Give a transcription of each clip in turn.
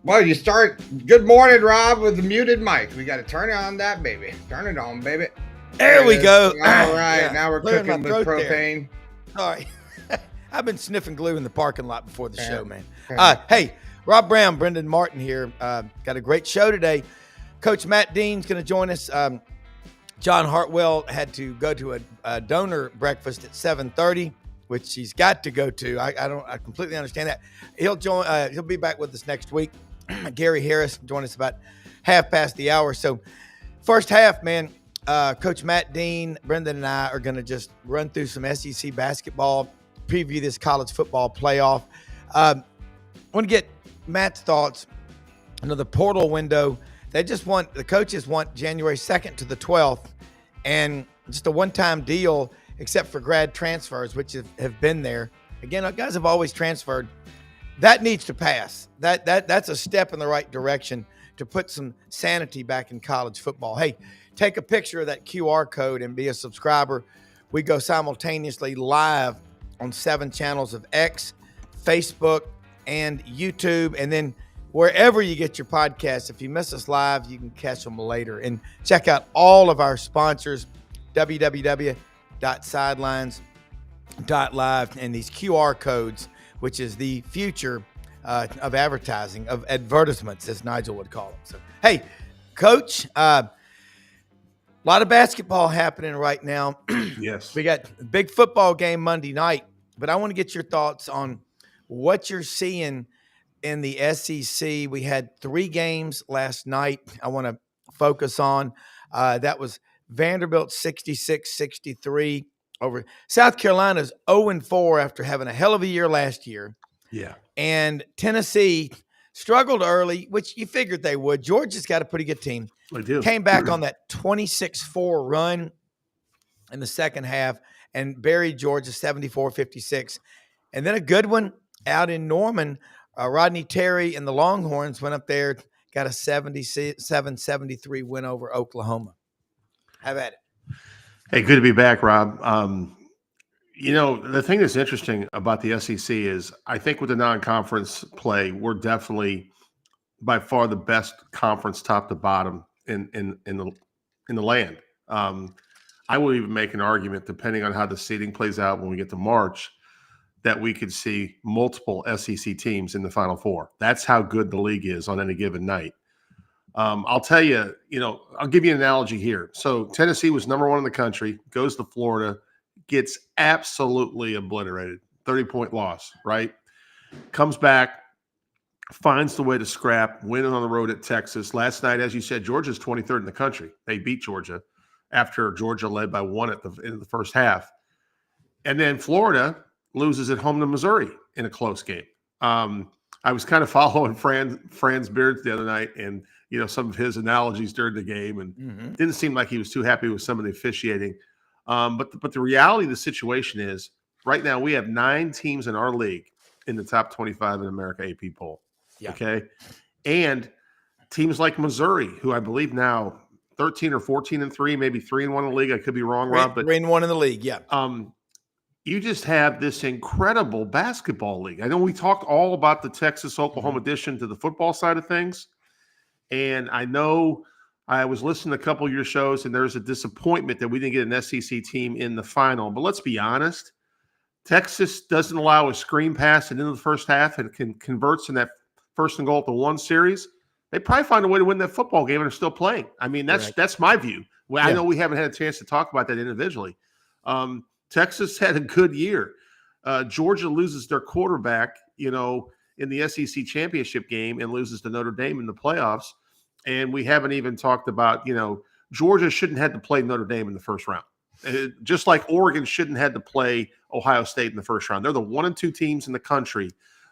Well, you start. Good morning, Rob, with the muted mic. We got to turn on that baby. Turn it on, baby. There we go. All right, Yeah, now we're clearing my cooking with throat there. propane. Sorry. I've been sniffing glue in the parking lot before the show, man. Okay. Hey, Rob Brown, Brendan Martin here. Got a great show today. Coach Matt Dean's going to join us. John Hartwell had to go to a donor breakfast at 7:30, which he's got to go to. I completely understand that. He'll join. He'll be back with us next week. Gary Harris join us about half past the hour. So first half, man, Coach Matt Dean, Brendan, and I are going to just run through some SEC basketball, preview this college football playoff. I want to get Matt's thoughts. The portal window, the coaches want January 2nd to the 12th, and just a one-time deal, except for grad transfers, which have been there. Again, guys have always transferred. That needs to pass. That's a step in the right direction to put some sanity back in college football. Hey, take a picture of that QR code and be a subscriber. We go simultaneously live on 7 channels of X, Facebook, and YouTube, and then wherever you get your podcasts. If you miss us live, you can catch them later. And check out all of our sponsors, www.sidelines.live, and these QR codes, which is the future of advertising, of advertisements, as Nigel would call them. So, hey, Coach, a lot of basketball happening right now. Yes. We got a big football game Monday night, but I want to get your thoughts on what you're seeing in the SEC. We had 3 games last night I want to focus on. That was Vanderbilt 66-63 over South Carolina's 0-4 after having a hell of a year last year. Yeah. And Tennessee struggled early, which you figured they would. Georgia's got a pretty good team. They do. Came back on that 26-4 run in the second half and buried Georgia 74-56. And then a good one out in Norman. Rodney Terry and the Longhorns went up there, got a 77-73 win over Oklahoma. Have at it. Hey, good to be back, Rob. The thing that's interesting about the SEC is I think with the non-conference play, we're definitely by far the best conference top to bottom in the land. I would even make an argument, depending on how the seeding plays out when we get to March, that we could see multiple SEC teams in the Final Four. That's how good the league is on any given night. I'll tell you, I'll give you an analogy here. So Tennessee was number 1 in the country, goes to Florida, gets absolutely obliterated, 30-point loss, right? Comes back, finds the way to scrap, winning on the road at Texas. Last night, as you said, Georgia's 23rd in the country. They beat Georgia after Georgia led by 1 at the end of the first half. And then Florida loses at home to Missouri in a close game. I was kind of following Franz Beards the other night and, some of his analogies during the game, and didn't seem like he was too happy with some of the officiating. But the reality of the situation is right now we have 9 teams in our league in the top 25 in America AP poll. Yeah. Okay. And teams like Missouri, who I believe now 13 or 14-3, maybe 3-1 in the league. I could be wrong, Rob, but 3-1 in the league. Yeah. You just have this incredible basketball league. I know we talked all about the Texas-Oklahoma addition to the football side of things. And I know I was listening to a couple of your shows, and there's a disappointment that we didn't get an SEC team in the final. But let's be honest. Texas doesn't allow a screen pass into the first half and converts in that first and goal at the 1 series. They probably find a way to win that football game and are still playing. I mean, that's my view. Well, yeah. I know we haven't had a chance to talk about that individually. Texas had a good year. Georgia loses their quarterback, in the SEC championship game and loses to Notre Dame in the playoffs. And we haven't even talked about, Georgia shouldn't have to play Notre Dame in the first round. Just like Oregon shouldn't have to play Ohio State in the first round. They're the 1 and 2 teams in the country,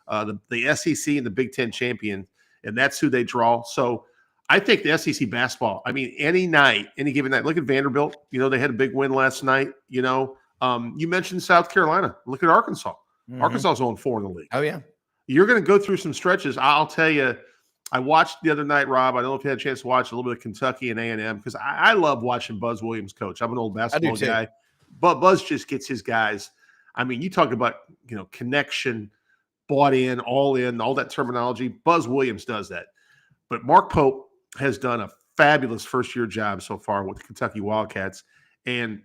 the SEC and the Big Ten champion, and that's who they draw. So I think the SEC basketball, any night, any given night, look at Vanderbilt. They had a big win last night, You mentioned South Carolina. Look at Arkansas. Mm-hmm. Arkansas is 0-4 in the league. Oh, yeah. You're going to go through some stretches. I'll tell you, I watched the other night, Rob. I don't know if you had a chance to watch a little bit of Kentucky and A&M because I love watching Buzz Williams coach. I'm an old basketball guy. But Buzz just gets his guys. You talk about, connection, bought in, all that terminology. Buzz Williams does that. But Mark Pope has done a fabulous first-year job so far with the Kentucky Wildcats. And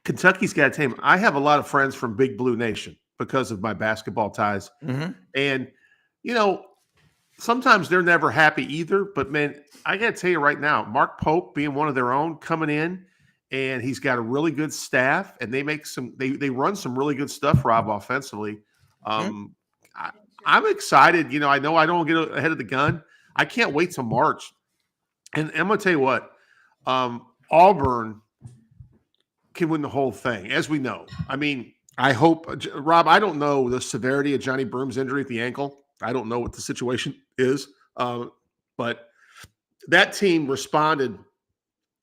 Kentucky's got a team. I have a lot of friends from Big Blue Nation because of my basketball ties. Mm-hmm. And, sometimes they're never happy either. But, man, I got to tell you right now, Mark Pope being one of their own coming in, and he's got a really good staff, and they run some really good stuff, Rob, offensively. I'm excited. I know I don't get ahead of the gun. I can't wait till March. And I'm going to tell you what, Auburn can win the whole thing, as we know. I mean, I hope, Rob, I don't know the severity of Johnny Broom's injury at the ankle. I don't know what the situation is. But that team responded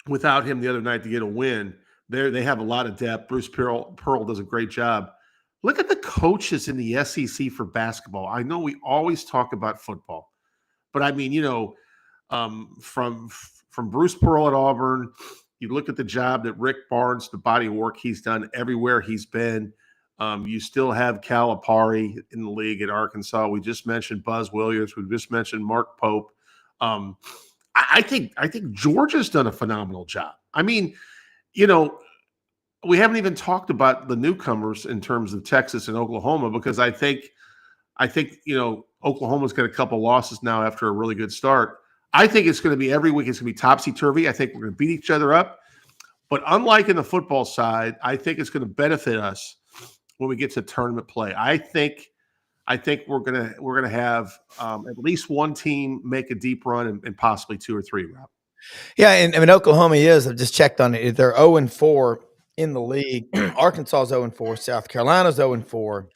without him the other night to get a win. They have a lot of depth. Bruce Pearl does a great job. Look at the coaches in the SEC for basketball. I know we always talk about football, but I mean, from Bruce Pearl at Auburn, you look at the job that Rick Barnes, the body of work he's done everywhere he's been. You still have Calipari in the league at Arkansas. We just mentioned Buzz Williams. We just mentioned Mark Pope. I think Georgia's done a phenomenal job. I mean, we haven't even talked about the newcomers in terms of Texas and Oklahoma, because I think Oklahoma's got a couple losses now after a really good start. I think it's going to be every week. It's going to be topsy-turvy. I think we're going to beat each other up. But unlike in the football side, I think it's going to benefit us when we get to tournament play. I think we're gonna have at least one team make a deep run and possibly two or three, Rob. Yeah, and I mean Oklahoma is. I've just checked on it. They're 0-4 in the league. Arkansas's 0-4. South Carolina's 0-4.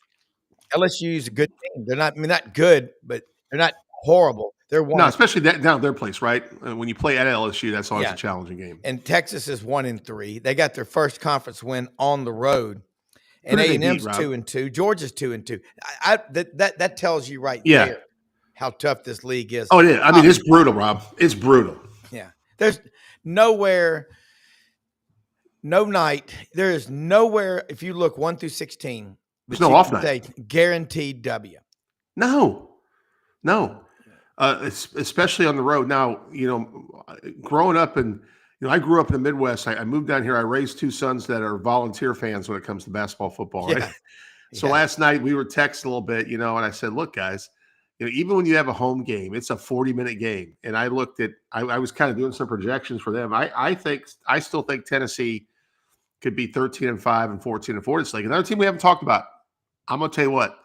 LSU's a good team. They're not. I mean, not good, but they're not horrible. They're one. No, especially down their place, right? When you play at LSU, that's always a challenging game. And Texas is 1-3. They got their first conference win on the road. And A&M's 2-2. Georgia's 2-2. That tells you there how tough this league is. Oh, it is. I mean, it's brutal, Rob. It's brutal. Yeah. There's nowhere, no night. There is nowhere. If you look 1 through 16, there's no off night. Guaranteed W. No. Especially on the road. Now, growing up in. I grew up in the Midwest. I moved down here. I raised two sons that are volunteer fans when it comes to basketball, football. Right? So last night we were texting a little bit, and I said, look, guys, even when you have a home game, it's a 40-minute game. And I looked at, I was kind of doing some projections for them. I still think Tennessee could be 13-5 and 14-4 this league. Another team we haven't talked about. I'm going to tell you what.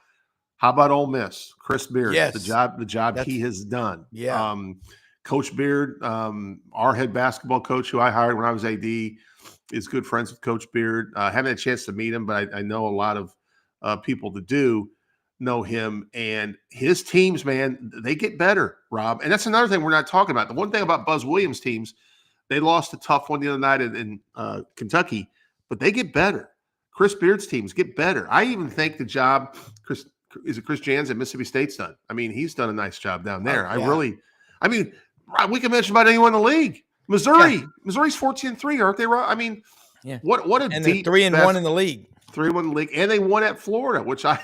How about Ole Miss? Chris Beard, the job he has done. Yeah. Coach Beard, our head basketball coach who I hired when I was AD, is good friends with Coach Beard. I haven't had a chance to meet him, but I know a lot of people that do know him. And his teams, man, they get better, Rob. And that's another thing we're not talking about. The one thing about Buzz Williams' teams, they lost a tough one the other night in Kentucky, but they get better. Chris Beard's teams get better. I even think the job Chris Jans at Mississippi State's done. I mean, he's done a nice job down there. We can mention about anyone in the league. Missouri's 14-3, aren't they, Rob? I mean, what a and deep 3-1 in the league. 3-1 in the league, and they won at Florida, which I'm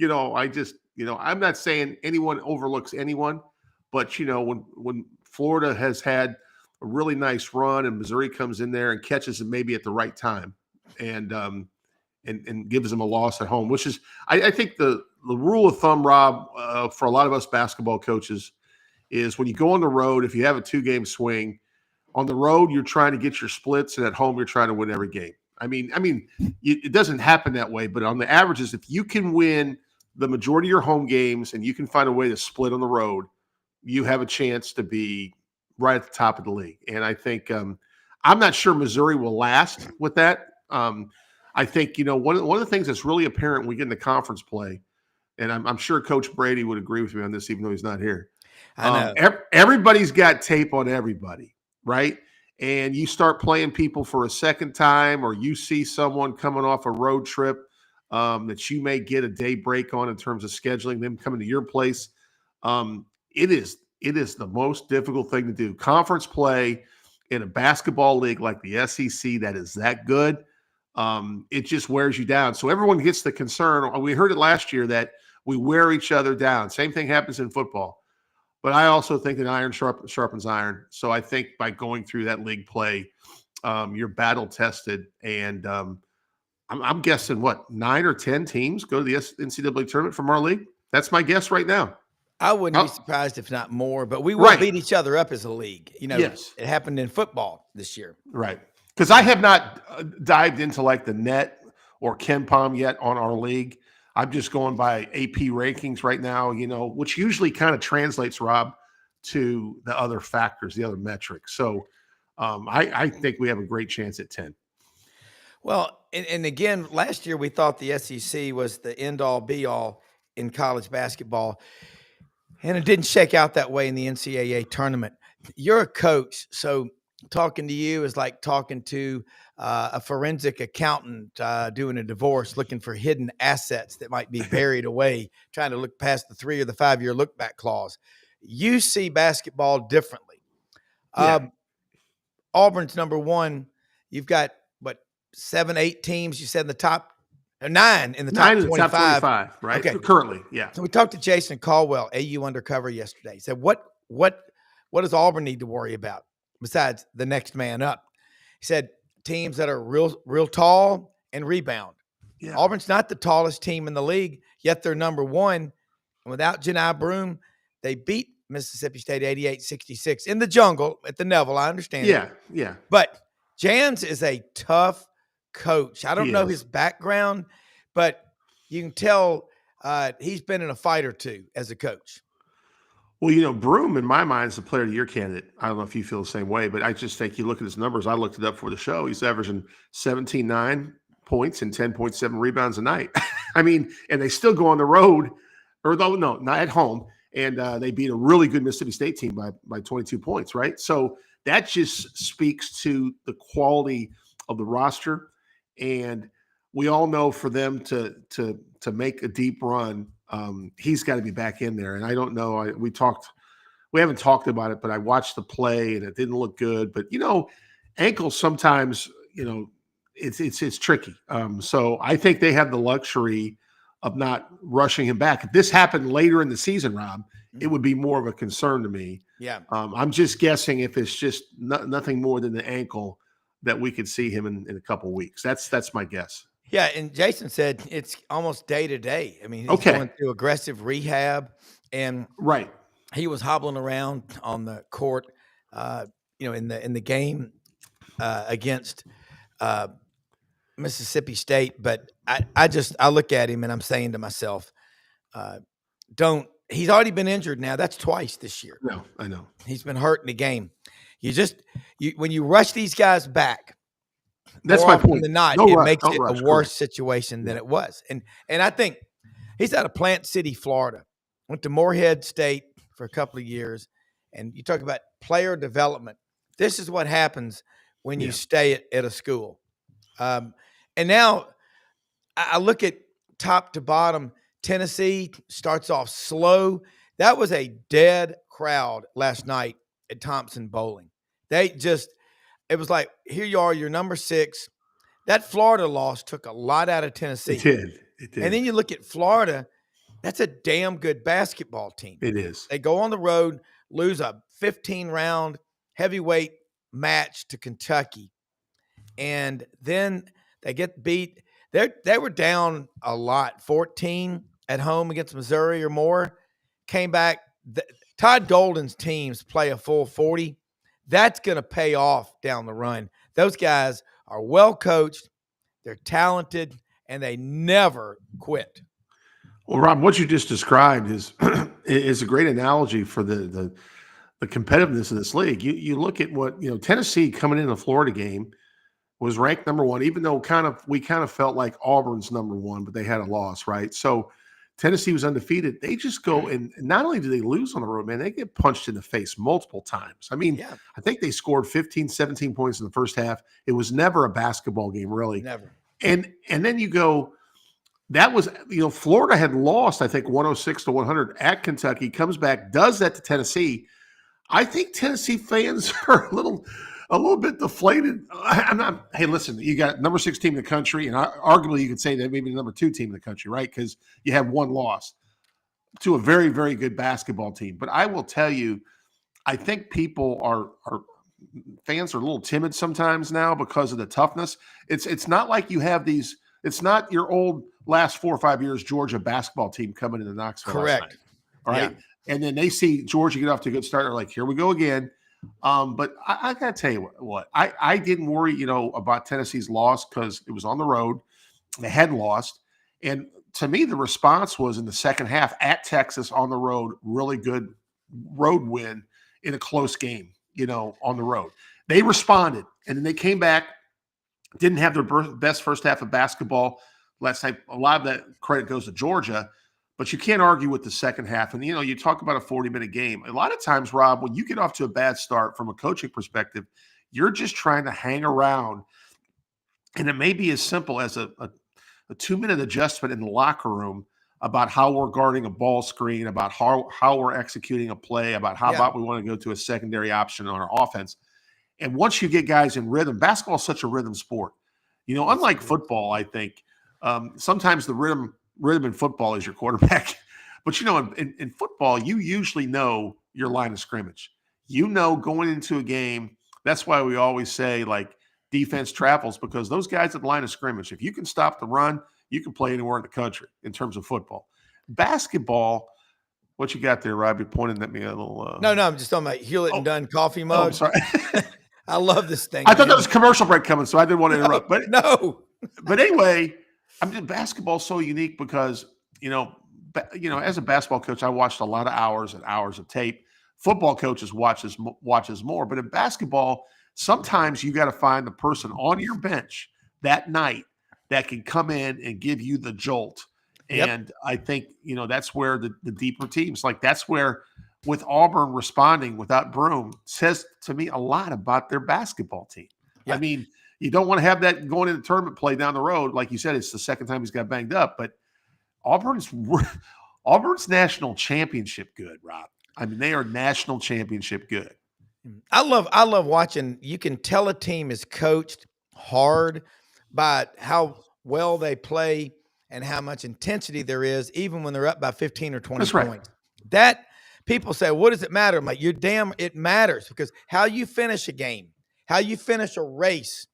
not saying anyone overlooks anyone, but when Florida has had a really nice run and Missouri comes in there and catches them maybe at the right time, and gives them a loss at home, which is I think the rule of thumb, Rob, for a lot of us basketball coaches, is when you go on the road, if you have a 2-game swing, on the road, you're trying to get your splits, and at home, you're trying to win every game. I mean, it doesn't happen that way, but on the averages, if you can win the majority of your home games and you can find a way to split on the road, you have a chance to be right at the top of the league. And I think I'm not sure Missouri will last with that. I think, one of the things that's really apparent when we get into conference play, and I'm sure Coach Brady would agree with me on this, even though he's not here. I know. Everybody's got tape on everybody, right? And you start playing people for a second time, or you see someone coming off a road trip that you may get a day break on in terms of scheduling them coming to your place. It is the most difficult thing to do. Conference play in a basketball league like the SEC that is that good, it just wears you down. So everyone gets the concern. We heard it last year that We wear each other down. Same thing happens in football. But I also think that iron sharpens iron. So I think by going through that league play, you're battle tested. And I'm guessing, 9 or 10 teams go to the NCAA tournament from our league? That's my guess right now. I wouldn't be surprised if not more, but we will Right. beat each other up as a league. Yes. It happened in football this year. Right. Because I have not dived into like the net or Ken Palm yet on our league. I'm just going by AP rankings right now, which usually kind of translates, Rob, to the other factors, the other metrics. So I think we have a great chance at 10. Well, and again, last year we thought the SEC was the end-all, be-all in college basketball, and it didn't shake out that way in the NCAA tournament. You're a coach, so talking to you is like talking to a forensic accountant doing a divorce, looking for hidden assets that might be buried away, trying to look past the 3 or the 5 year look back clause. You see basketball differently. Yeah. Auburn's number 1. You've got 7, 8 teams. You said in the top, or 9 in the top 25. Top 25, right? Okay. Currently, yeah. So we talked to Jason Caldwell, AU Undercover, yesterday. He said, what does Auburn need to worry about besides the next man up? He said teams that are real tall and rebound. Yeah. Auburn's not the tallest team in the league, yet they're number 1. And without Janai Broome, they beat Mississippi State 88-66 in the jungle at the Neville. I understand. Yeah. But Jans is a tough coach. I don't know his background, but you can tell he's been in a fight or two as a coach. Well, Broome, in my mind, is the player of the year candidate. I don't know if you feel the same way, but I just think you look at his numbers. I looked it up for the show. He's averaging 17.9 points and 10.7 rebounds a night. I mean, and they still go on the road, not at home, and they beat a really good Mississippi State team by 22 points, right? So that just speaks to the quality of the roster. And we all know for them to make a deep run, he's got to be back in there. And I don't know. We haven't talked about it, but I watched the play and it didn't look good. But ankles sometimes, it's tricky. So I think they have the luxury of not rushing him back. If this happened later in the season, Rob, it would be more of a concern to me. Yeah. I'm just guessing if it's just nothing more than the ankle, that we could see him in a couple of weeks. That's my guess. Yeah, and Jason said it's almost day to day. I mean, he's going through aggressive rehab, and he was hobbling around on the court, in the game against Mississippi State. But I look at him and I'm saying to myself, he's already been injured now. That's twice this year. No, I know. He's been hurt in the game. When you rush these guys back, that's my point. It makes it a worse situation than it was. And I think he's out of Plant City, Florida. Went to Morehead State for a couple of years. And you talk about player development. This is what happens when you stay at a school. And now I look at top to bottom. Tennessee starts off slow. That was a dead crowd last night at Thompson Bowling. It was like, here you are, you're number 6. That Florida loss took a lot out of Tennessee. It did. And then you look at Florida, that's a damn good basketball team. It is. They go on the road, lose a 15-round heavyweight match to Kentucky. And then they get beat. They were down a lot, 14 at home against Missouri or more. Came back. Todd Golden's teams play a full 40. That's going to pay off down the run. Those guys are well coached, they're talented, and they never quit. Well, Rob, what you just described is a great analogy for the competitiveness of this league. You look at what Tennessee coming in the Florida game was ranked number 1, even though we kind of felt like Auburn's number 1, but they had a loss, right? So Tennessee was undefeated. They just go, and not only do they lose on the road, man, they get punched in the face multiple times. I mean, I think they scored 15, 17 points in the first half. It was never a basketball game, really. Never. And then you go, that was, Florida had lost, I think, 106-100 at Kentucky, comes back, does that to Tennessee. I think Tennessee fans are a little bit deflated. Hey, listen, you got number 6 team in the country, and arguably you could say that maybe the number 2 team in the country, right? Because you have one loss. to a very, very good basketball team. But I will tell you, I think people are fans are a little timid sometimes now because of the toughness. It's not like you have these. It's not your old last 4 or 5 years Georgia basketball team coming into Knoxville last night. Correct. All right. Yeah. And then they see Georgia get off to a good start. They're like, here we go again. But I got to tell you what, I didn't worry, about Tennessee's loss because it was on the road. They had lost. And to me, the response was in the second half at Texas on the road, really good road win in a close game, on the road. They responded, and then they came back, didn't have their best first half of basketball last night. A lot of that credit goes to Georgia, but you can't argue with the second half. And, you talk about a 40-minute game. A lot of times, Rob, when you get off to a bad start from a coaching perspective, you're just trying to hang around. And it may be as simple as a 2-minute adjustment in the locker room about how we're guarding a ball screen, about how we're executing a play, about how about we want to go to a secondary option on our offense. And once you get guys in rhythm, basketball is such a rhythm sport. Unlike football, I think sometimes the rhythm in football is your quarterback. But, in football, you usually know your line of scrimmage. Going into a game, that's why we always say, like, defense travels, because those guys at the line of scrimmage, if you can stop the run, you can play anywhere in the country in terms of football. Basketball, what you got there, Rob? You're pointing at me a little. No, I'm just talking about Hewlett and Dunn coffee mug. Oh, sorry. I love this thing. I thought there was a commercial break coming, so I didn't want to interrupt. But no. But anyway, basketball's so unique because, as a basketball coach, I watched a lot of hours and hours of tape. Football coaches watches more. But in basketball, sometimes you got to find the person on your bench that night that can come in and give you the jolt. Yep. And I think, that's where the deeper teams, like that's where with Auburn responding without Broome says to me a lot about their basketball team. Yeah. I mean, you don't want to have that going into tournament play down the road. Like you said, it's the second time he's got banged up, but Auburn's national championship good, Rob. I mean, they are national championship good. I love watching. You can tell a team is coached hard by how well they play and how much intensity there is, even when they're up by 15 or 20 That's points. Right. That people say, what does it matter? I'm like, it matters, because how you finish a game, how you finish a race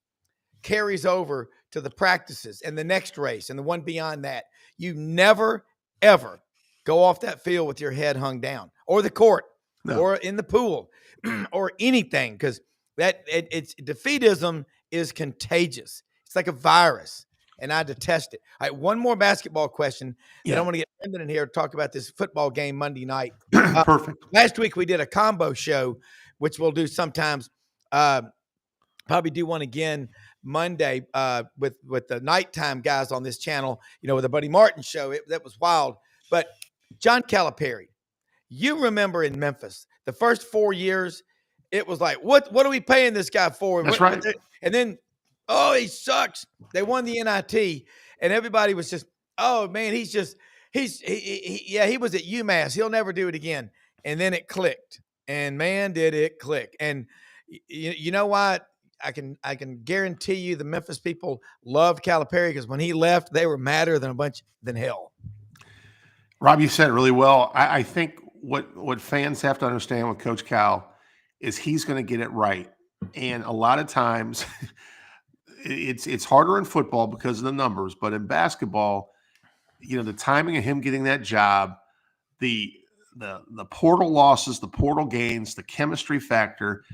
carries over to the practices and the next race and the one beyond that. You never, ever go off that field with your head hung down, or the court, or in the pool, or anything, because it's defeatism is contagious. It's like a virus, and I detest it. All right, one more basketball question. Yeah. And I want to get Brendan in here to talk about this football game Monday night. Perfect. Last week we did a combo show, which we'll do sometimes. Probably do one again Monday with the nighttime guys on this channel, with the Buddy Martin show. That was wild. But John Calipari, you remember in Memphis, the first 4 years, it was like, what are we paying this guy for? That's right. And then, he sucks. They won the NIT, and everybody was just, oh man, he was at UMass. He'll never do it again. And then it clicked, and man, did it click. And you know what? I can guarantee you the Memphis people loved Calipari, because when he left, they were madder than hell. Rob, you said it really well. I think what fans have to understand with Coach Cal is he's going to get it right. And a lot of times it's harder in football because of the numbers, but in basketball, the timing of him getting that job, the portal losses, the portal gains, the chemistry factor,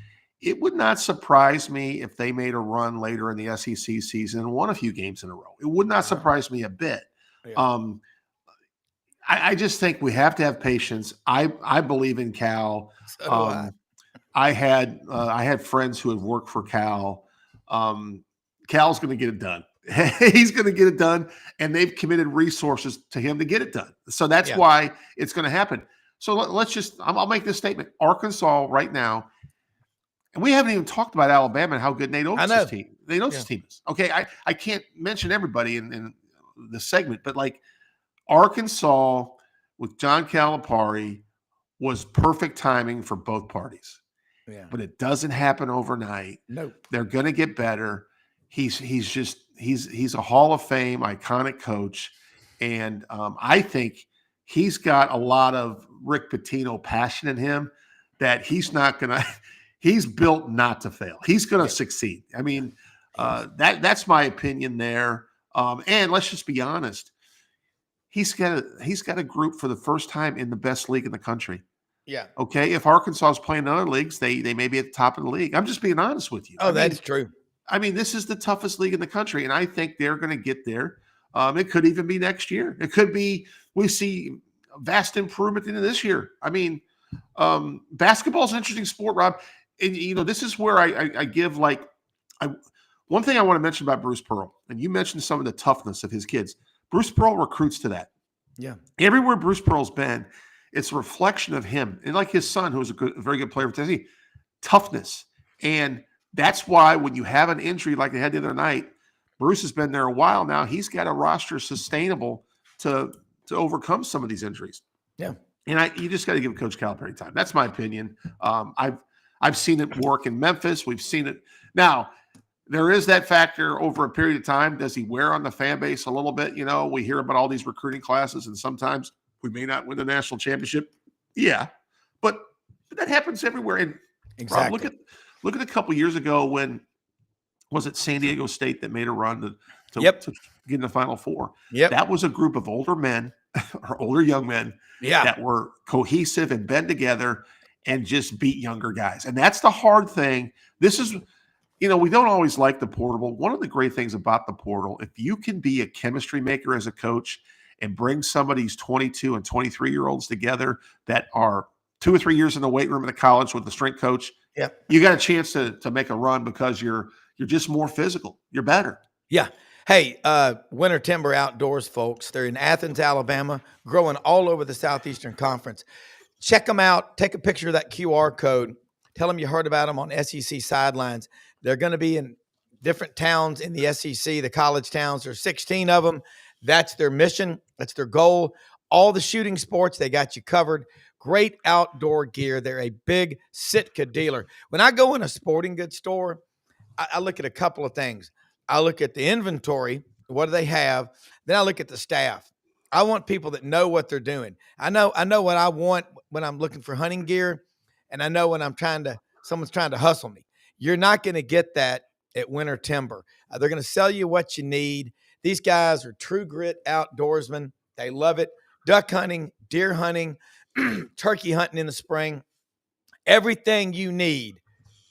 it would not surprise me if they made a run later in the SEC season and won a few games in a row. It would not surprise me a bit. Yeah. I just think we have to have patience. I believe in Cal. So I had friends who have worked for Cal. Cal's going to get it done. He's going to get it done, and they've committed resources to him to get it done. So that's why it's going to happen. So I'll make this statement. Arkansas right now, and we haven't even talked about Alabama and how good Nate Oates' team. Nate Oates' team is. Okay, I can't mention everybody in the segment, but like Arkansas with John Calipari was perfect timing for both parties. Yeah. But it doesn't happen overnight. Nope. They're going to get better. He's a Hall of Fame iconic coach, and I think he's got a lot of Rick Pitino passion in him that he's not going to – he's built not to fail. He's going to succeed. I mean, that's my opinion there. And let's just be honest. He's got a group for the first time in the best league in the country. Yeah. Okay. If Arkansas is playing in other leagues, they may be at the top of the league. I'm just being honest with you. Oh, that's true. I mean, this is the toughest league in the country, and I think they're going to get there. It could even be next year. It could be we see vast improvement into this year. I mean, basketball is an interesting sport, Rob. And, this is where I give one thing I want to mention about Bruce Pearl, and you mentioned some of the toughness of his kids. Bruce Pearl recruits to that. Yeah. Everywhere Bruce Pearl's been, it's a reflection of him. And like his son, who's a very good player for Tennessee, toughness. And that's why when you have an injury like they had the other night, Bruce has been there a while now. He's got a roster sustainable to overcome some of these injuries. Yeah. And you just got to give Coach Calipari time. That's my opinion. I've seen it work in Memphis. We've seen it. Now, there is that factor over a period of time. Does he wear on the fan base a little bit? We hear about all these recruiting classes, and sometimes we may not win the national championship. Yeah, but that happens everywhere. And exactly. Rob, look at a couple years ago when was it San Diego State that made a run to get in the Final Four? Yep. That was a group of older men or older young men that were cohesive and band together and just beat younger guys. And that's the hard thing. This is, we don't always like the portal. One of the great things about the portal, if you can be a chemistry maker as a coach and bring some of these 22 and 23-year-olds together that are 2 or 3 years in the weight room at the college with the strength coach, you got a chance to make a run because you're just more physical. You're better. Yeah. Hey, Winter Timber Outdoors, folks. They're in Athens, Alabama, growing all over the Southeastern Conference. Check them out. Take a picture of that QR code. Tell them you heard about them on SEC Sidelines. They're going to be in different towns in the SEC, the college towns. There's 16 of them. That's their mission. That's their goal. All the shooting sports, they got you covered. Great outdoor gear. They're a big Sitka dealer. When I go in a sporting goods store, I look at a couple of things. I look at the inventory. What do they have? Then I look at the staff. I want people that know what they're doing. I know what I want when I'm looking for hunting gear, and I know when someone's trying to hustle me. You're not going to get that at Winter Timber. They're going to sell you what you need. These guys are true grit outdoorsmen. They love it. Duck hunting, deer hunting, turkey hunting in the spring. Everything you need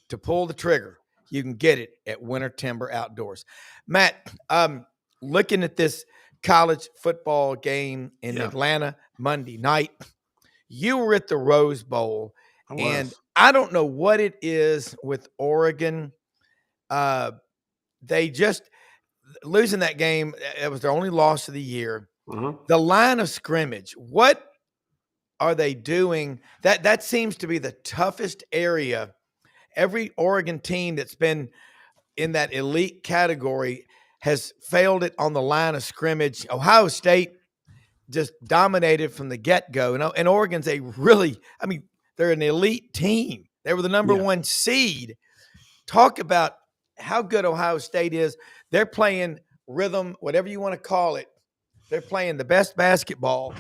to pull the trigger, you can get it at Winter Timber Outdoors. Matt, looking at this college football game in Atlanta Monday night, you were at the Rose Bowl, and I don't know what it is with Oregon. They just losing that game. It was their only loss of the year. Mm-hmm. The line of scrimmage, what are they doing? That seems to be the toughest area. Every Oregon team that's been in that elite category has failed it on the line of scrimmage. Ohio State just dominated from the get-go. And Oregon's they're an elite team. They were the number one seed. Talk about how good Ohio State is. They're playing rhythm, whatever you want to call it. They're playing the best basketball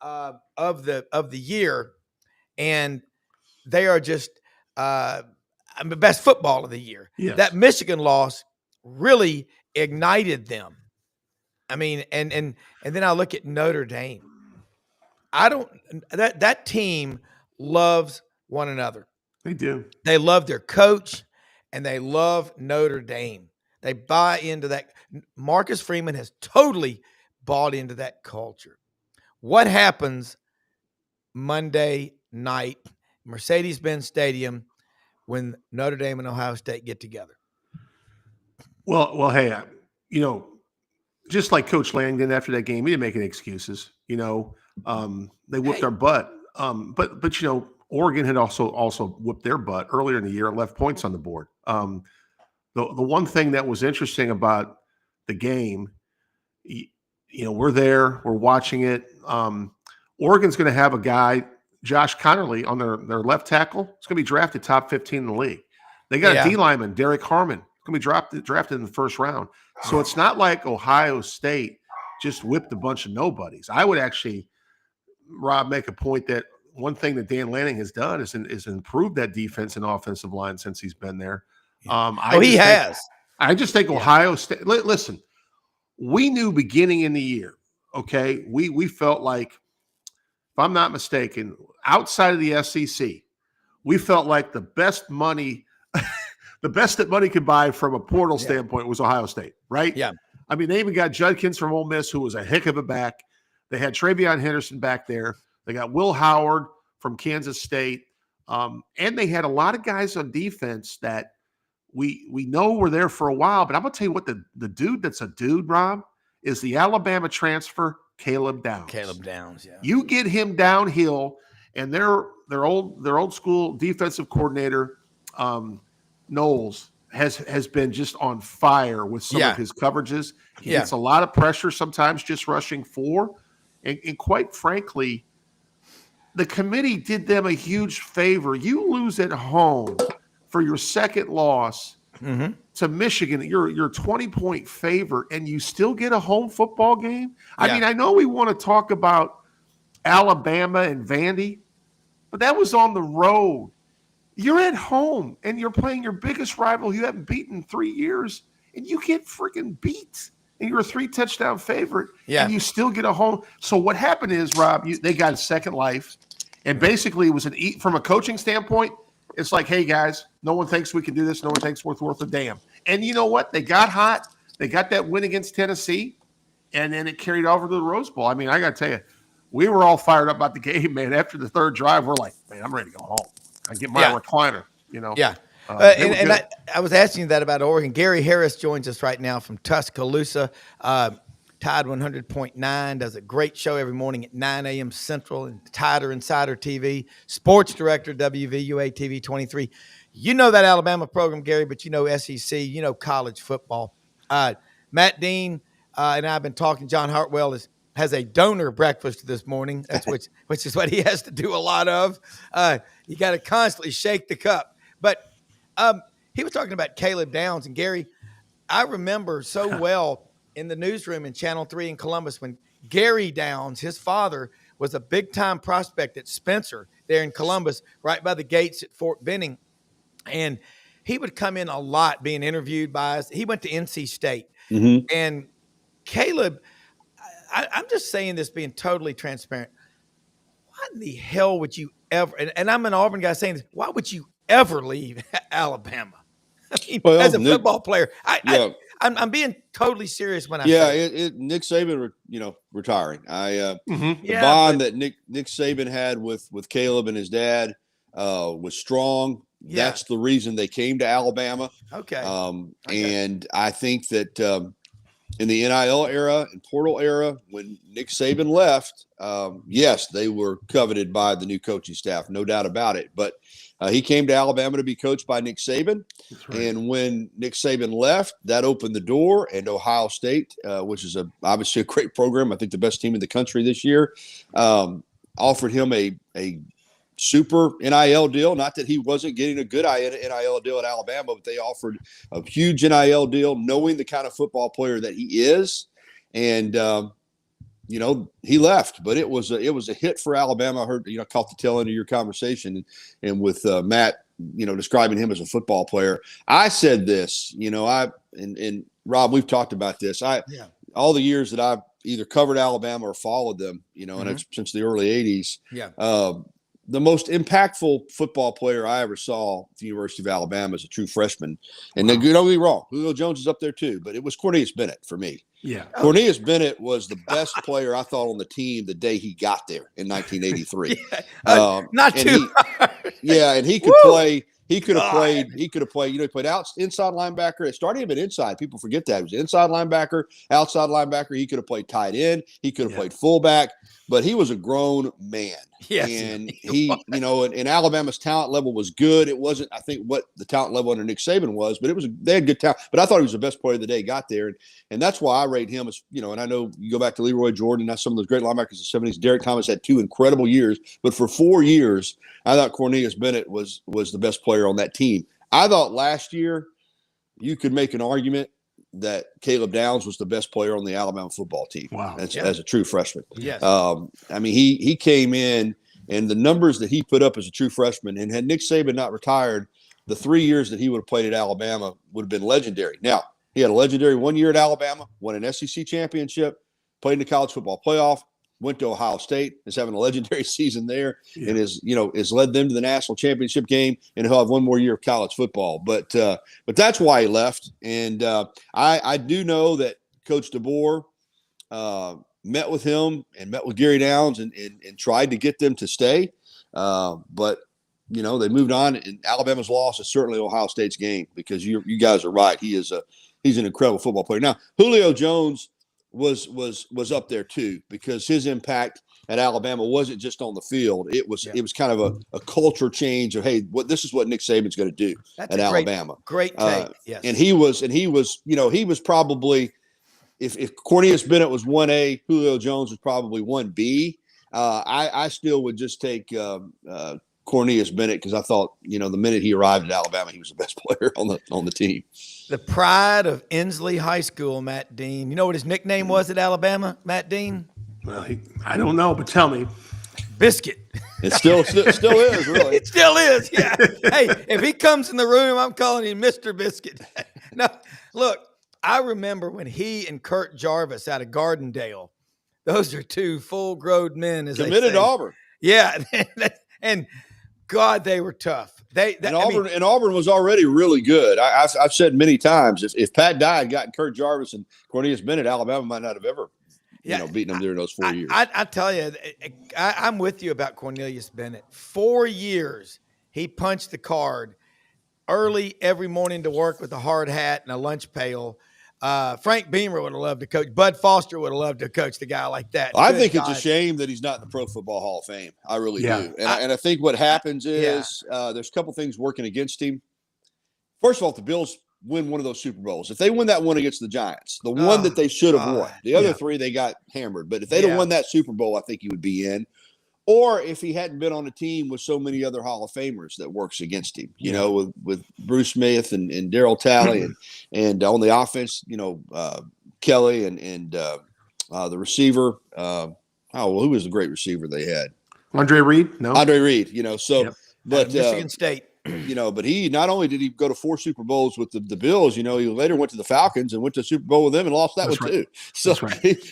of the year, and they are just the best football of the year. Yes. That Michigan loss really ignited them. I mean, and then I look at Notre Dame. That team loves one another. They do. They love their coach, and they love Notre Dame. They buy into that. Marcus Freeman has totally bought into that culture. What happens Monday night, Mercedes-Benz Stadium, when Notre Dame and Ohio State get together? Well, hey, just like Coach Langdon after that game, he didn't make any excuses. They whooped our butt. But Oregon had also whooped their butt earlier in the year and left points on the board. The one thing that was interesting about the game, we're there, we're watching it. Oregon's going to have a guy, Josh Connerly, on their left tackle. It's going to be drafted top 15 in the league. They got a D lineman, Derek Harmon. It's going to be drafted in the first round. So it's not like Ohio State just whipped a bunch of nobodies. I would actually Rob, make a point that one thing that Dan Lanning has done is improved that defense and offensive line since he's been there. I just think Ohio State. Listen, we knew beginning in the year. Okay, we felt like, if I'm not mistaken, outside of the SEC, we felt like the best money, the best that money could buy from a portal standpoint was Ohio State, right? Yeah. I mean, they even got Judkins from Ole Miss, who was a heck of a back. They had Travion Henderson back there. They got Will Howard from Kansas State. And they had a lot of guys on defense that we know were there for a while. But I'm going to tell you what, the dude that's a dude, Rob, is the Alabama transfer, Caleb Downs. Yeah. You get him downhill, and their old school defensive coordinator, Knowles, has been just on fire with some of his coverages. He gets a lot of pressure sometimes just rushing four. And quite frankly, the committee did them a huge favor. You lose at home for your second loss to Michigan. You're 20-point favorite, and you still get a home football game? I mean, I know we want to talk about Alabama and Vandy, but that was on the road. You're at home, and you're playing your biggest rival you haven't beaten in 3 years, and you get freaking beat. And you're a 3-touchdown favorite, and you still get a home. So what happened is, Rob, they got a second life, and basically it was from a coaching standpoint, it's like, hey, guys, no one thinks we can do this. No one thinks we're worth a damn. And you know what? They got hot. They got that win against Tennessee, and then it carried over to the Rose Bowl. I mean, I got to tell you, we were all fired up about the game, man. After the third drive, we're like, man, I'm ready to go home. I get my recliner, you know. Yeah. I was asking you that about Oregon. Gary Harris joins us right now from Tuscaloosa. Tide 100.9 does a great show every morning at 9 a.m. Central, and Tider Insider TV, sports director, WVUA TV 23. You know that Alabama program, Gary, but you know SEC, you know college football. Matt Dean and I have been talking. John Hartwell has a donor breakfast this morning, which is what he has to do a lot of. You got to constantly shake the cup. But he was talking about Caleb Downs. And, Gary, I remember so well in the newsroom in Channel 3 in Columbus when Gary Downs, his father, was a big-time prospect at Spencer there in Columbus, right by the gates at Fort Benning. And he would come in a lot being interviewed by us. He went to NC State. And Caleb, I'm just saying this being totally transparent. Why in the hell would you ever, and I'm an Auburn guy saying this, why would you ever leave Alabama? I mean, as a football player, I'm being totally serious when I say Nick Saban, retiring. The bond that Nick Saban had with Caleb and his dad was strong. That's the reason they came to Alabama. Okay. And I think that in the NIL era and portal era, when Nick Saban left, yes, they were coveted by the new coaching staff, no doubt about it. But he came to Alabama to be coached by Nick Saban. Right. And when Nick Saban left, that opened the door. And Ohio State, which is obviously a great program, I think the best team in the country this year, offered him a super NIL deal. Not that he wasn't getting a good NIL deal at Alabama, but they offered a huge NIL deal, knowing the kind of football player that he is. And, he left, but it was a hit for Alabama. I heard, caught the tail end of your conversation and with Matt, describing him as a football player. I said this, and Rob, we've talked about this. All the years that I've either covered Alabama or followed them, and it's since the early 80s. The most impactful football player I ever saw at the University of Alabama as a true freshman. And don't get me wrong, Julio Jones is up there too, but it was Cornelius Bennett for me. Yeah. Cornelius Bennett was the best player I thought on the team the day he got there in 1983. Not too hard. Yeah, and he could play. He could have played. He played out inside linebacker. It started him at inside. People forget that. He was inside linebacker, outside linebacker. He could have played tight end. He could have played fullback. But he was a grown man. Yes, and and Alabama's talent level was good. It wasn't, I think, what the talent level under Nick Saban was, but they had good talent. But I thought he was the best player the day he got there. And that's why I rate him as, and I know you go back to Leroy Jordan, that's some of those great linebackers in the 70s. Derek Thomas had 2 incredible years. But for 4 years, I thought Cornelius Bennett was the best player on that team. I thought last year you could make an argument that Caleb Downs was the best player on the Alabama football team. Wow. As a true freshman. Yes. I mean, he came in, and the numbers that he put up as a true freshman, and had Nick Saban not retired, the 3 years that he would have played at Alabama would have been legendary. Now, he had a legendary 1 year at Alabama, won an SEC championship, played in the college football playoff, went to Ohio State, is having a legendary season there, and is led them to the national championship game, and he'll have one more year of college football. But that's why he left. And I do know that Coach DeBoer met with him and met with Gary Downs and tried to get them to stay. But they moved on, and Alabama's loss is certainly Ohio State's game, because you guys are right. He's an incredible football player. Now, Julio Jones was up there too, because his impact at Alabama wasn't just on the field. It was kind of a culture change of, hey, this is what Nick Saban's going to do at Alabama. Great take. Yes. And he was probably, if Cornelius Bennett was 1A, Julio Jones was probably 1B. I still would just take Cornelius Bennett, because I thought, the minute he arrived at Alabama, he was the best player on the team. The pride of Inslee High School, Matt Dean. You know what his nickname was at Alabama, Matt Dean? Well, I don't know, but tell me. Biscuit. It still is, really. It still is, yeah. Hey, if he comes in the room, I'm calling him Mr. Biscuit. No, look, I remember when he and Kurt Jarvis out of Gardendale, those are two full-grown men, as committed they say. to Auburn. Yeah, and God, they were tough. Auburn was already really good. I've said many times, if Pat Dye had gotten Kurt Jarvis and Cornelius Bennett, Alabama might not have ever beaten them during those 4 years. I tell you, I'm with you about Cornelius Bennett. 4 years, he punched the card early every morning to work with a hard hat and a lunch pail. Frank Beamer would have loved to coach. Bud Foster would have loved to coach the guy like that. I think it's a shame that he's not in the Pro Football Hall of Fame. I really do. And I think what happens is there's a couple things working against him. First of all, if the Bills win one of those Super Bowls, if they win that one against the Giants, the one that they should have won, the other three they got hammered. But if they'd have won that Super Bowl, I think he would be in. Or if he hadn't been on a team with so many other Hall of Famers that works against him, with Bruce Smith and Daryl Talley and on the offense, Kelly and the receiver. Who was the great receiver they had? Andre Reed? No. Andre Reed, but Michigan State. But he not only did he go to 4 Super Bowls with the Bills, he later went to the Falcons and went to a Super Bowl with them and lost that too. So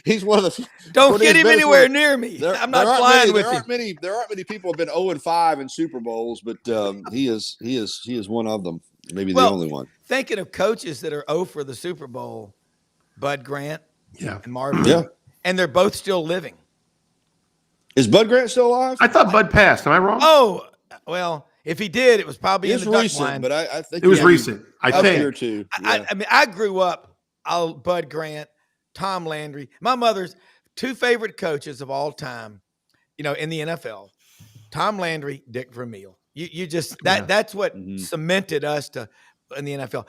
he's one of the. Don't get him anywhere near me. I'm not flying with him. There aren't many people who have been 0-5 in Super Bowls, but he is one of them. Maybe the only one. Thinking of coaches that are 0 for the Super Bowl, Bud Grant, and Marvin, and they're both still living. Is Bud Grant still alive? I thought Bud passed. Am I wrong? Oh, well. If he did, it was probably in the duck recent, line. But I think it was recent. I think. Here too. I mean, I grew up. Bud Grant, Tom Landry. My mother's 2 favorite coaches of all time, in the NFL. Tom Landry, Dick Vermeil. You just that's what cemented us in the NFL.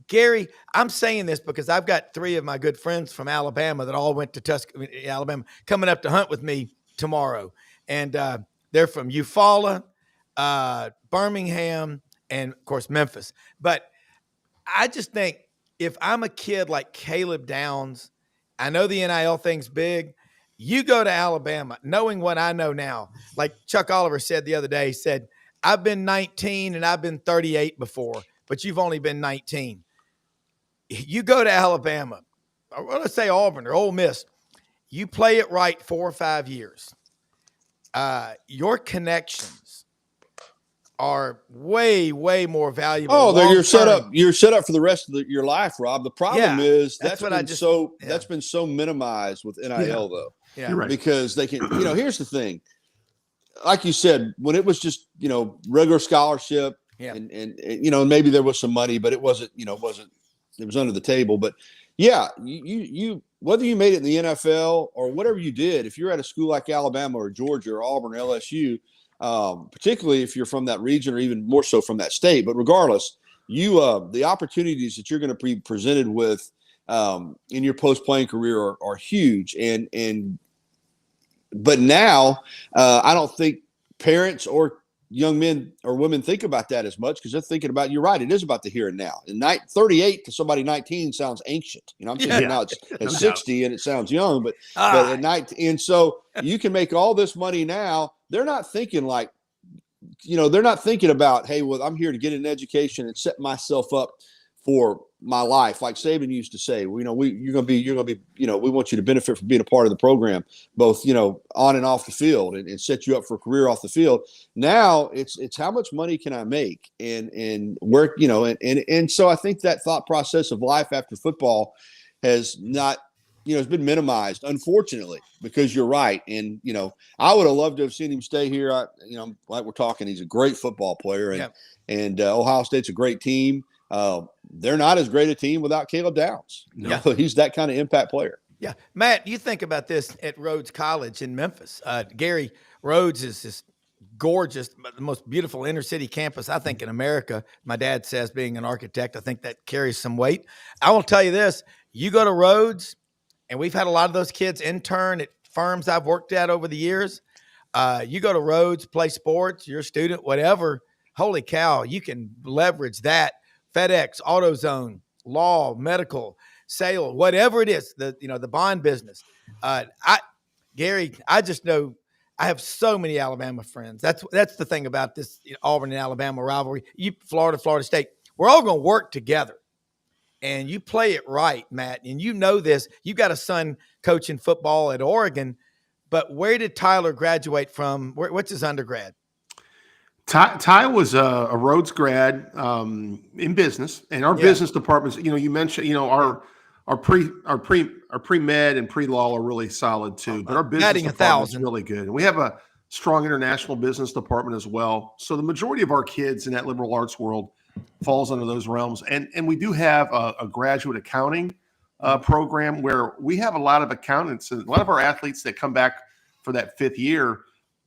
Gary, I'm saying this because I've got 3 of my good friends from Alabama that all went to Alabama, coming up to hunt with me tomorrow, and they're from Eufaula, Birmingham, and of course Memphis. But I just think if I'm a kid like Caleb Downs, I know the NIL thing's big. You go to Alabama, knowing what I know now, like Chuck Oliver said the other day, he said, I've been 19 and I've been 38 before, but you've only been 19. You go to Alabama, or let's say Auburn or Ole Miss, you play it right 4 or 5 years. Your connections are way, way more valuable. Oh, you're set up. You're set up for the rest of your life, Rob. The problem is that's been so minimized with NIL though. Yeah, right. Because they can. Here's the thing. Like you said, when it was just regular scholarship, and maybe there was some money, but it wasn't. It was under the table. But you whether you made it in the NFL or whatever you did, if you're at a school like Alabama or Georgia or Auburn or LSU. Particularly if you're from that region or even more so from that state, but regardless, the opportunities that you're going to be presented with in your post-playing career are huge. But now I don't think parents or young men or women think about that as much because they're thinking about, you're right, it is about the here and now. And 38 to somebody 19 sounds ancient. I'm thinking now it's at 60 and it sounds young, but at 19. And so you can make all this money now. They're not thinking like, they're not thinking about, hey, well, I'm here to get an education and set myself up for my life. Like Saban used to say, you're going to be, we want you to benefit from being a part of the program, both, on and off the field and set you up for a career off the field. Now it's how much money can I make and work, and so I think that thought process of life after football has not, it's been minimized, unfortunately, because you're right. And, I would have loved to have seen him stay here. Like we're talking, he's a great football player and Ohio State's a great team. They're not as great a team without Caleb Downs. He's that kind of impact player. Yeah. Matt, you think about this at Rhodes College in Memphis. Gary Rhodes is this gorgeous, the most beautiful inner city campus, I think, in America. My dad says, being an architect, I think that carries some weight. I will tell you this, you go to Rhodes, and we've had a lot of those kids intern at firms I've worked at over the years. You go to Rhodes, play sports, you're a student, whatever. Holy cow, you can leverage that. FedEx, AutoZone, law, medical, sale, whatever it is, the bond business. Gary, I just know I have so many Alabama friends. That's the thing about this Auburn and Alabama rivalry. Florida State, we're all going to work together. And you play it right, Matt, and you know this. You got a son coaching football at Oregon, but where did Tyler graduate from? What's his undergrad? Ty was a Rhodes grad in business, and our business departments. You mentioned, our pre-med and pre-law are really solid too, but our business department is really good, and we have a strong international business department as well. So the majority of our kids in that liberal arts world falls under those realms, and we do have a graduate accounting program where we have a lot of accountants and a lot of our athletes that come back for that fifth year.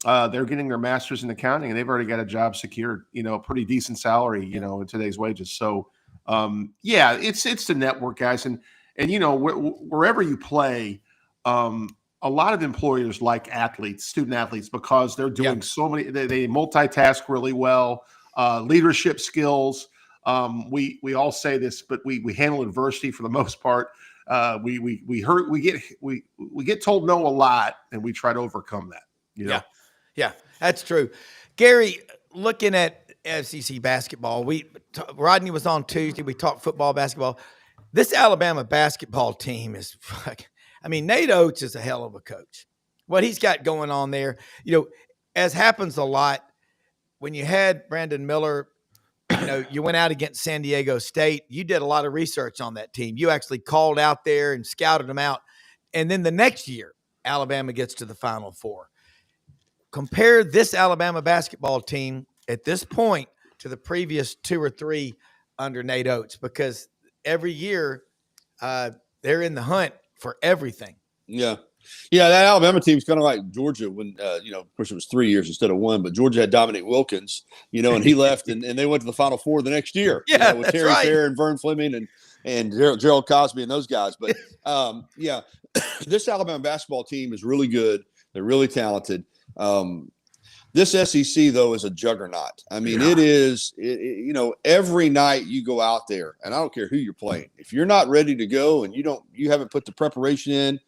They're getting their master's in accounting, and they've already got a job secured, a pretty decent salary, in today's wages. So, it's the network, guys. And wherever you play, a lot of employers like student athletes, because they're doing so many, they multitask really well, leadership skills. We all say this, but we handle adversity for the most part. We get told no a lot, and we try to overcome that. Yeah, that's true. Gary, looking at SEC basketball, Rodney was on Tuesday. We talked football, basketball. This Alabama basketball team is Nate Oates is a hell of a coach. What he's got going on there, as happens a lot, when you had Brandon Miller, you went out against San Diego State. You did a lot of research on that team. You actually called out there and scouted them out. And then the next year, Alabama gets to the Final Four. Compare this Alabama basketball team at this point to the previous two or three under Nate Oates, because every year they're in the hunt for everything. Yeah, that Alabama team is kind of like Georgia when, of course it was 3 years instead of one, but Georgia had Dominic Wilkins, and he left and they went to the Final Four the next year. With Terry Fair and Vern Fleming and Gerald Cosby and those guys. But, this Alabama basketball team is really good. They're really talented. This SEC, though, is a juggernaut. It is, every night you go out there, and I don't care who you're playing. If you're not ready to go and you haven't put the preparation in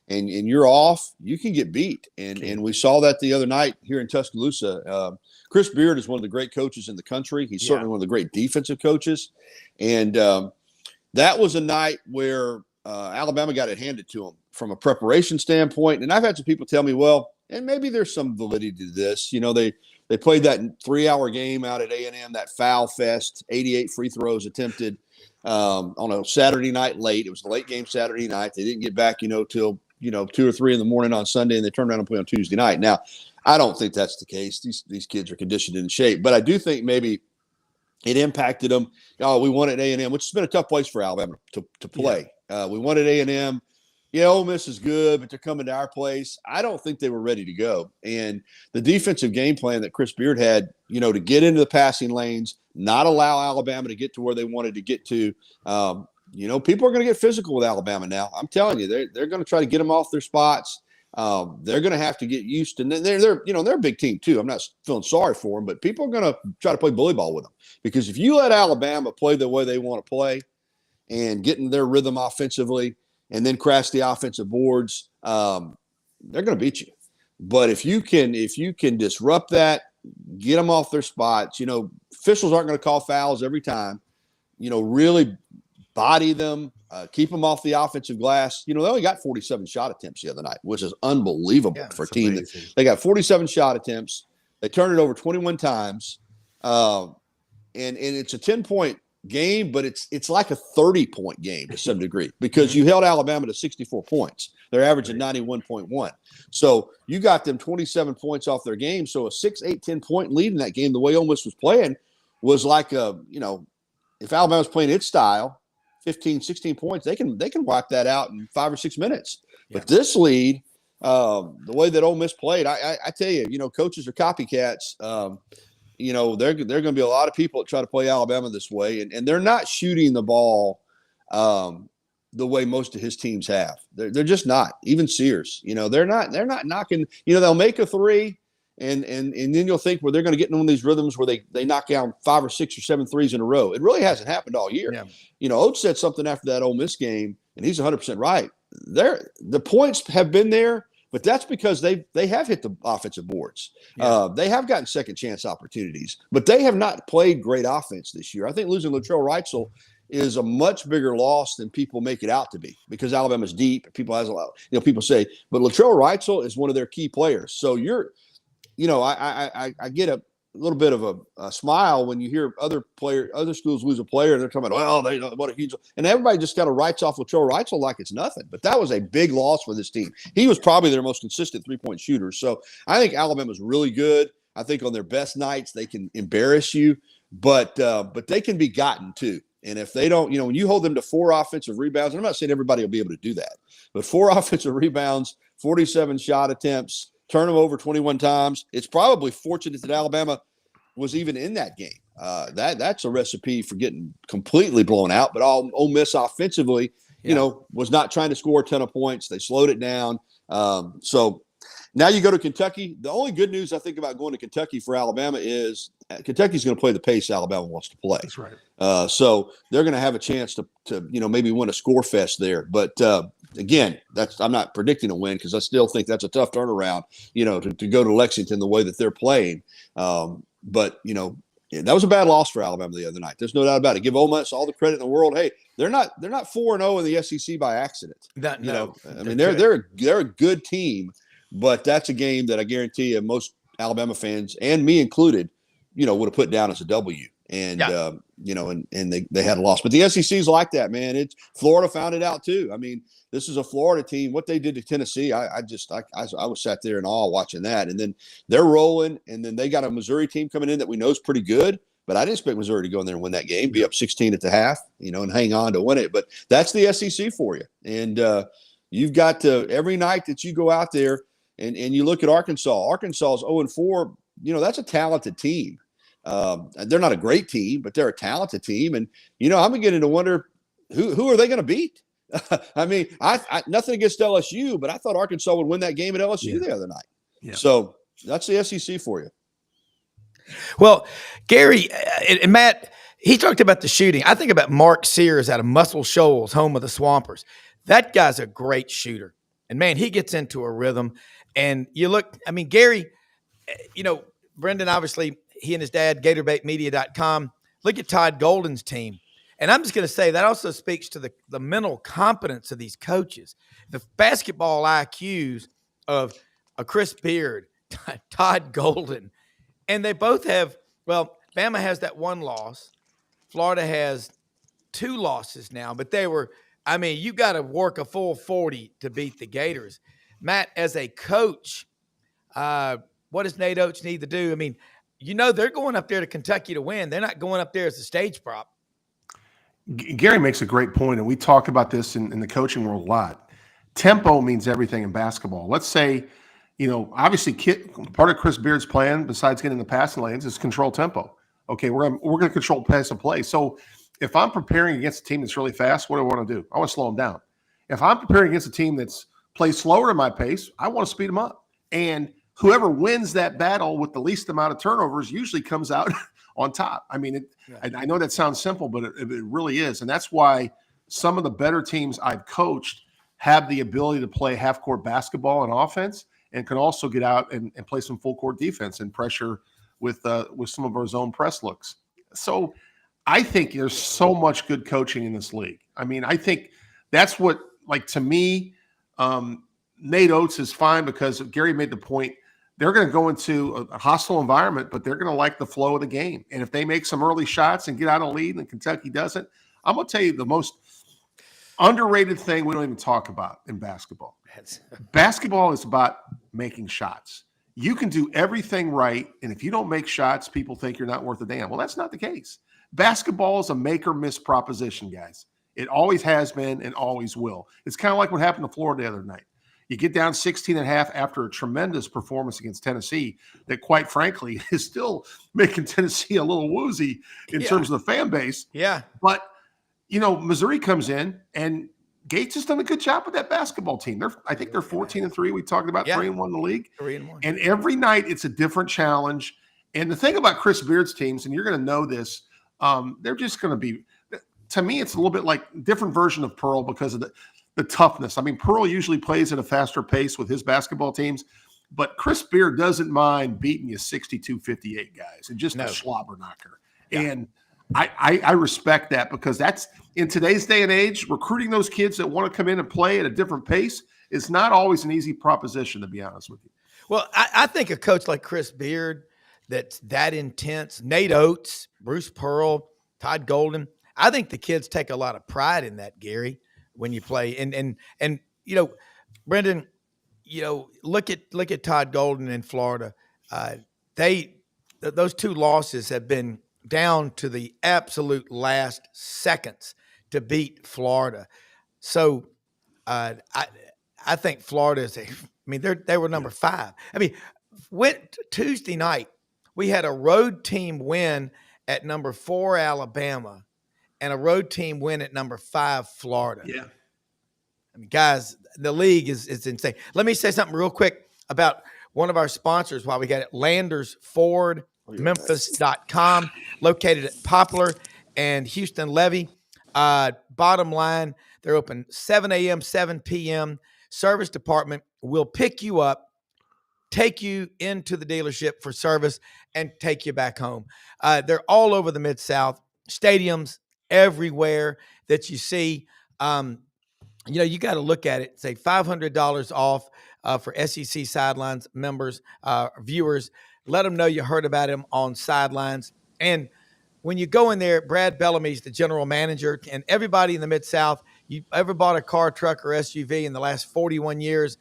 and you're off, you can get beat. And we saw that the other night here in Tuscaloosa. Chris Beard is one of the great coaches in the country. He's certainly one of the great defensive coaches. And that was a night where Alabama got it handed to them from a preparation standpoint. And I've had some people tell me, well, and maybe there's some validity to this. They played that 3-hour game out at A&M, that foul fest, 88 free throws attempted on a Saturday night late. It was a late game Saturday night. They didn't get back, till 2 or 3 in the morning on Sunday, and they turned around and played on Tuesday night. Now, I don't think that's the case. These kids are conditioned in shape, but I do think maybe it impacted them. We won at A&M, which has been a tough place for Alabama to play. We won at A&M. Ole Miss is good, but they're coming to our place. I don't think they were ready to go. And the defensive game plan that Chris Beard had, to get into the passing lanes, not allow Alabama to get to where they wanted to get to. People are going to get physical with Alabama now. I'm telling you, they're going to try to get them off their spots. they're going to have to get used to. And they're a big team too. I'm not feeling sorry for them, but people are going to try to play bully ball with them, because if you let Alabama play the way they want to play and get in their rhythm offensively and then crash the offensive boards, they're going to beat you. But if you can disrupt that, get them off their spots, officials aren't going to call fouls every time, really body them, keep them off the offensive glass. They only got 47 shot attempts the other night, which is unbelievable for a team. They got 47 shot attempts. They turned it over 21 times. And it's a 10-point game, but it's like a 30-point game to some degree, because you held Alabama to 64 points. They're averaging 91.1. So you got them 27 points off their game. So a 6, 8, 10-point lead in that game, the way Ole Miss was playing, was like if Alabama's playing its style, 15, 16 points, they can wipe that out in 5 or 6 minutes. Yeah. But this lead, the way that Ole Miss played, I tell you, coaches are copycats. There are going to be a lot of people that try to play Alabama this way, and they're not shooting the ball the way most of his teams have. They're just not. Even Sears, they're not knocking. They'll make a three, and then you'll think, well, they're going to get in one of these rhythms where they knock down 5 or 6 or 7 threes in a row. It really hasn't happened all year. Yeah. Oates said something after that Ole Miss game, and he's 100% right. The points have been there, but that's because they have hit the offensive boards. Yeah. They have gotten second chance opportunities, but they have not played great offense this year. I think losing Latrell Wrightsell is a much bigger loss than people make it out to be, because Alabama's deep. People people say, but Latrell Wrightsell is one of their key players. So I get a little bit of a smile when you hear other schools lose a player, and they're talking about, what a huge, and everybody just kind of writes off Latrell Wrightsell like it's nothing. But that was a big loss for this team. He was probably their most consistent 3-point shooter. So I think Alabama's really good. I think on their best nights they can embarrass you, but they can be gotten too. And if they don't, when you hold them to 4 offensive rebounds, and I'm not saying everybody will be able to do that, but 4 offensive rebounds, 47 shot attempts, turn them over 21 times, it's probably fortunate that Alabama was even in that game. That's a recipe for getting completely blown out. But Ole Miss offensively, was not trying to score a ton of points. They slowed it down. So now you go to Kentucky. The only good news I think about going to Kentucky for Alabama is Kentucky's going to play the pace Alabama wants to play. That's right. So they're going to have a chance to maybe win a score fest there. But again, I'm not predicting a win, because I still think that's a tough turnaround, to go to Lexington the way that they're playing. But that was a bad loss for Alabama the other night. There's no doubt about it. Give Ole Miss all the credit in the world. Hey, they're not 4-0 in the SEC by accident. They're a good team, but that's a game that I guarantee you most Alabama fans, and me included, would have put down as a W. And and they had a loss. But the SEC's like that, man. Florida found it out too. I mean, this is a Florida team. What they did to Tennessee, I was sat there in awe watching that. And then they're rolling, and then they got a Missouri team coming in that we know is pretty good. But I didn't expect Missouri to go in there and win that game, be up 16 at the half, and hang on to win it. But that's the SEC for you. And you've got to, every night that you go out there and you look at Arkansas. Arkansas is 0-4. That's a talented team. They're not a great team, but they're a talented team. And, I'm beginning to wonder who are they going to beat? I mean, I nothing against LSU, but I thought Arkansas would win that game at LSU the other night. Yeah. So that's the SEC for you. Well, Gary and Matt, he talked about the shooting. I think about Mark Sears out of Muscle Shoals, home of the Swampers. That guy's a great shooter. And, man, he gets into a rhythm. And you look, I mean, Gary, Brendan, obviously, he and his dad, GatorbaitMedia.com. Look at Todd Golden's team. And I'm just going to say that also speaks to the mental competence of these coaches. The basketball IQs of a Chris Beard, Todd Golden. And they both have, Bama has that 1 loss. Florida has 2 losses now. But you got to work a full 40 to beat the Gators. Matt, as a coach, what does Nate Oates need to do? I mean, they're going up there to Kentucky to win. They're not going up there as a stage prop. Gary makes a great point, and we talk about this in the coaching world a lot. Tempo means everything in basketball. Let's say, obviously part of Chris Beard's plan, besides getting the passing lanes, is control tempo. Okay, we're going to control pace of play. So if I'm preparing against a team that's really fast, what do I want to do? I want to slow them down. If I'm preparing against a team that's play slower than my pace, I want to speed them up. And whoever wins that battle with the least amount of turnovers usually comes out on top. I mean, I know that sounds simple, but it really is. And that's why some of the better teams I've coached have the ability to play half-court basketball and offense, and can also get out and play some full-court defense and pressure with some of our zone press looks. So I think there's so much good coaching in this league. I mean, I think that's what, like, to me, Nate Oates is fine, because Gary made the point, they're going to go into a hostile environment, but they're going to like the flow of the game. And if they make some early shots and get out of lead and Kentucky doesn't, I'm going to tell you the most underrated thing we don't even talk about in basketball. Basketball is about making shots. You can do everything right, and if you don't make shots, people think you're not worth a damn. Well, that's not the case. Basketball is a make or miss proposition, guys. It always has been and always will. It's kind of like what happened to Florida the other night. You get down 16 and a half after a tremendous performance against Tennessee that, quite frankly, is still making Tennessee a little woozy in terms of the fan base. Yeah. But, you know, Missouri comes in, and Gates has done a good job with that basketball team. I think they're 14-3. We talked about 3-1 in the league. 3-1. And every night it's a different challenge. And the thing about Chris Beard's teams, and you're going to know this, they're just going to be, to me, it's a little bit like a different version of Pearl because of the toughness. I mean, Pearl usually plays at a faster pace with his basketball teams, but Chris Beard doesn't mind beating you 62-58 guys and just a slobber knocker. Yeah. And I respect that, because that's, in today's day and age, recruiting those kids that want to come in and play at a different pace is not always an easy proposition, to be honest with you. Well, I think a coach like Chris Beard that's that intense, Nate Oates, Bruce Pearl, Todd Golden, I think the kids take a lot of pride in that, Gary, when you play. And you know, Brendan, you know, look at Todd Golden in Florida. Those two losses have been down to the absolute last seconds to beat Florida. So I think Florida is they were number 5. I mean, Tuesday night, we had a road team win at number 4 Alabama and a road team win at number 5 Florida. Yeah. I mean, guys, the league is insane. Let me say something real quick about one of our sponsors while we got it. Landers Ford, Memphis.com, located at Poplar and Houston Levy. Bottom line, they're open 7 a.m., 7 p.m. Service department will pick you up, take you into the dealership for service, and take you back home. They're all over the Mid-South, stadiums everywhere that you see. You know, you got to look at it, say $500 off for SEC Sidelines members, viewers. Let them know you heard about him on Sidelines. And when you go in there, Brad Bellamy's the general manager, and everybody in the Mid-South, you ever bought a car, truck, or SUV in the last 41 years,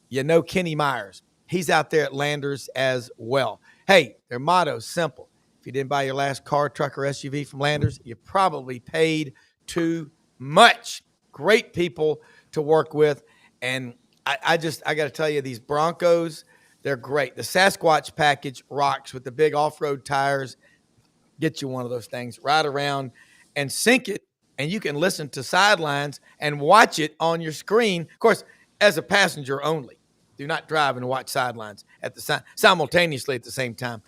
you know Kenny Myers. He's out there at Landers as well. Hey, their motto is simple. If you didn't buy your last car, truck, or SUV from Landers, you probably paid too much. Great people to work with. And I got to tell you, these Broncos, they're great. The Sasquatch package rocks with the big off-road tires. Get you one of those things, ride around and sync it, and you can listen to Sidelines and watch it on your screen. Of course, as a passenger only. Do not drive and watch Sidelines at the simultaneously at the same time.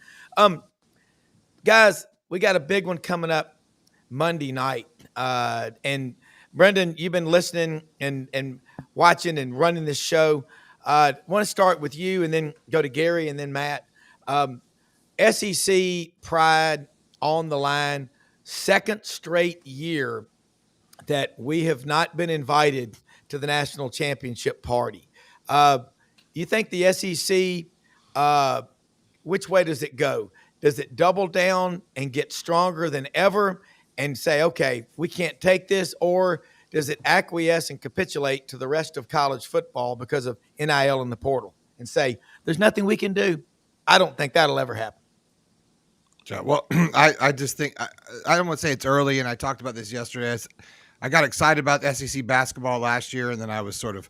Guys, we got a big one coming up Monday night. And Brendan, you've been listening and watching and running this show. I want to start with you and then go to Gary and then Matt. SEC pride on the line, second straight year that we have not been invited to the national championship party. You think the SEC, which way does it go? Does it double down and get stronger than ever and say, okay, we can't take this? Or does it acquiesce and capitulate to the rest of college football because of NIL in the portal and say, there's nothing we can do? I don't think that'll ever happen. Well, I just think I don't want to say it's early, and I talked about this yesterday. I got excited about SEC basketball last year, and then I was sort of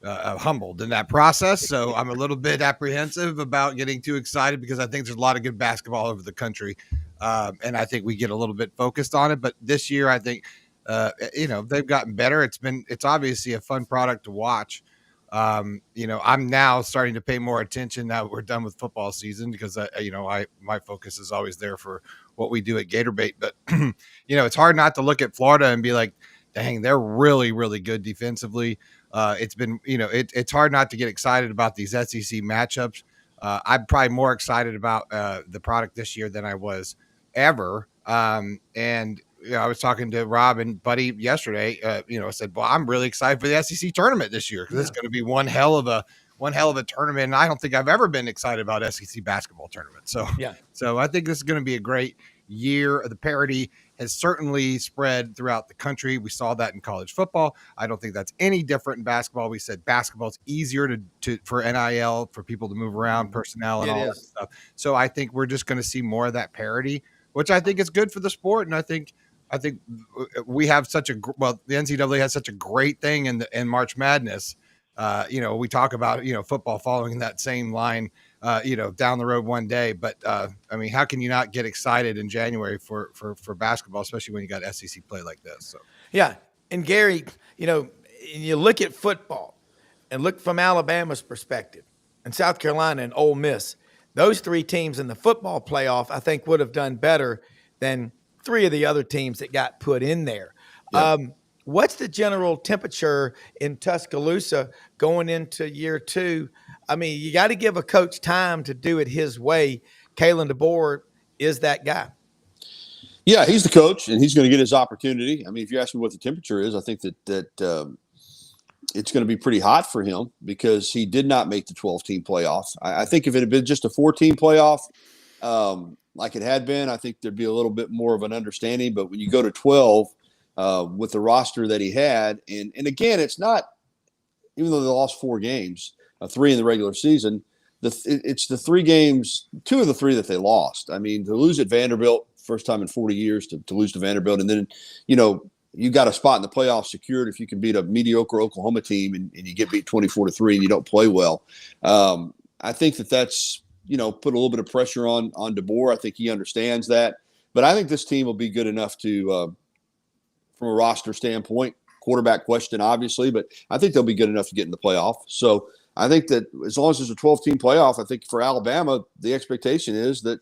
humbled in that process. So I'm a little bit apprehensive about getting too excited because I think there's a lot of good basketball all over the country, and I think we get a little bit focused on it. But this year, I think they've gotten better. It's obviously a fun product to watch. I'm now starting to pay more attention now that we're done with football season because my focus is always there for what we do at Gatorbait. But it's hard not to look at Florida and be like, dang, they're really, really good defensively. It's been, it's hard not to get excited about these SEC matchups. I'm probably more excited about the product this year than I was ever. And I was talking to Rob and Buddy yesterday. I said, "Well, I'm really excited for the SEC tournament this year because it's going to be one hell of a tournament." And I don't think I've ever been excited about SEC basketball tournament. So I think this is going to be a great year. The parity has certainly spread throughout the country. We saw that in college football. I don't think that's any different in basketball. We said basketball is easier for NIL, for people to move around, personnel, and all that stuff. So I think we're just going to see more of that parity, which I think is good for the sport. And I think we have the NCAA has such a great thing in March Madness. We talk about, football following that same line, down the road one day. But how can you not get excited in January for basketball, especially when you got SEC play like this? So yeah. And Gary, you look at football and look from Alabama's perspective and South Carolina and Ole Miss, those three teams in the football playoff, I think would have done better than three of the other teams that got put in there. Yep. What's the general temperature in Tuscaloosa going into year two? You got to give a coach time to do it his way. Kalen DeBoer is that guy. Yeah, he's the coach, and he's going to get his opportunity. If you ask me what the temperature is, I think that it's going to be pretty hot for him because he did not make the 12-team playoff. I think if it had been just a 4-team playoff, like it had been, I think there'd be a little bit more of an understanding. But when you go to 12 with the roster that he had, and again, it's not, even though they lost 4 games, 3 in the regular season, it's the 3 games, 2 of the 3 that they lost. To lose at Vanderbilt, first time in 40 years to lose to Vanderbilt, and then, you got a spot in the playoffs secured if you can beat a mediocre Oklahoma team and you get beat 24-3 and you don't play well. I think that's, put a little bit of pressure on DeBoer. I think he understands that. But I think this team will be good enough to, from a roster standpoint, quarterback question, obviously, but I think they'll be good enough to get in the playoff. So I think that as long as there's a 12-team playoff, I think for Alabama, the expectation is that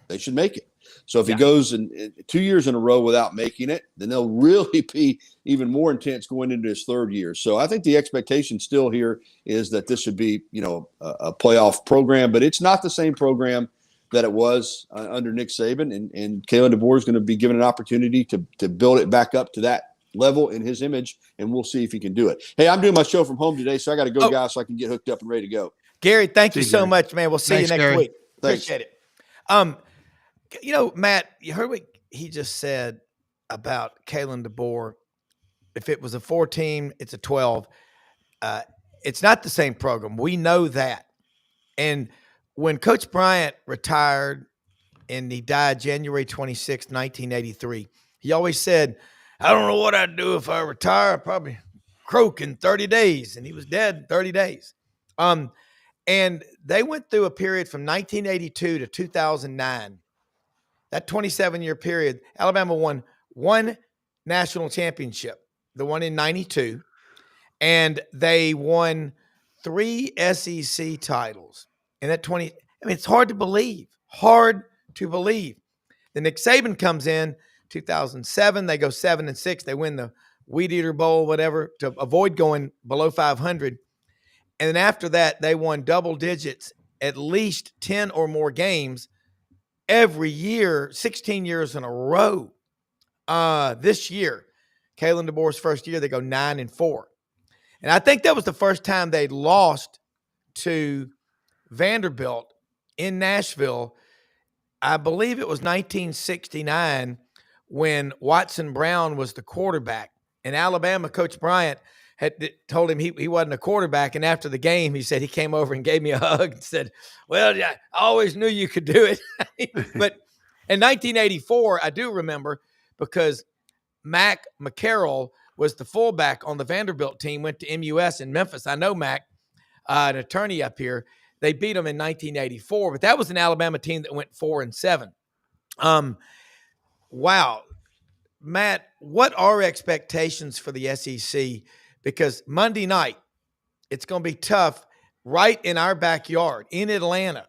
they should make it. So if he goes in 2 years in a row without making it, then they'll really be even more intense going into his 3rd year. So I think the expectation still here is that this should be, a playoff program, but it's not the same program that it was under Nick Saban. And Kalen DeBoer is going to be given an opportunity to build it back up to that level in his image, and we'll see if he can do it. Hey, I'm doing my show from home today, so I got to go, guys, so I can get hooked up and ready to go. Gary, thank you so much, man. We'll see you next week. Thanks. Appreciate it. Matt, you heard what he just said about Kalen DeBoer. If it was a 4-team, it's a 12. It's not the same program. We know that. And when Coach Bryant retired and he died January 26, 1983, he always said, I don't know what I'd do if I retire. I'd probably croak in 30 days. And he was dead in 30 days. And they went through a period from 1982 to 2009. That 27-year period, Alabama won 1 national championship, the one in 92, and they won 3 SEC titles. And that it's hard to believe. Then Nick Saban comes in 2007. They go 7-6. They win the Weed Eater Bowl, whatever, to avoid going below 500. And then after that, they won double digits, at least 10 or more games every year, 16 years in a row. This year, Kalen DeBoer's first year, they go 9-4. And I think that was the first time they lost to Vanderbilt in Nashville. I believe it was 1969 when Watson Brown was the quarterback. And Alabama, Coach Bryant had told him he wasn't a quarterback. And after the game, he said he came over and gave me a hug and said, well, yeah, I always knew you could do it. But in 1984, I do remember because Mac McCarroll was the fullback on the Vanderbilt team, went to MUS in Memphis. I know Mac, an attorney up here. They beat them in 1984, but that was an Alabama team that went 4-7. Wow. Matt, what are expectations for the SEC? Because Monday night, it's going to be tough right in our backyard in Atlanta.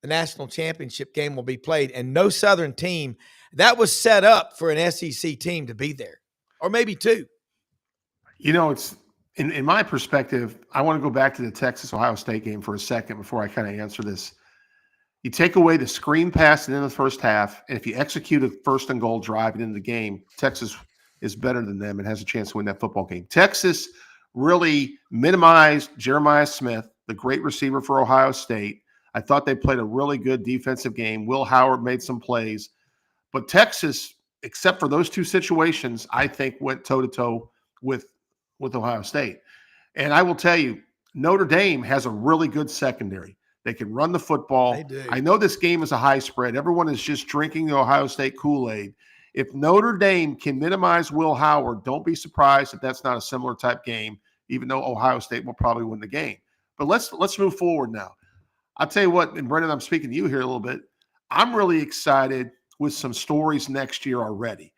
The national championship game will be played, and no Southern team that was set up for an SEC team to be there, or maybe two. It's in my perspective, I want to go back to the Texas-Ohio State game for a second before I kind of answer this. You take away the screen pass in the first half, and if you execute a first and goal drive into the game, Texas is better than them and has a chance to win that football game. Texas really minimized Jeremiah Smith, the great receiver for Ohio State. I thought they played a really good defensive game. Will Howard made some plays. But Texas, except for those two situations, I think went toe-to-toe with Ohio State. And I will tell you, Notre Dame has a really good secondary. They can run the football. They do. I know this game is a high spread. Everyone is just drinking the Ohio State Kool-Aid. If Notre Dame can minimize Will Howard, don't be surprised if that's not a similar type game, even though Ohio State will probably win the game. But let's move forward now. I'll tell you what, and Brendan, I'm speaking to you here a little bit. I'm really excited with some stories next year already.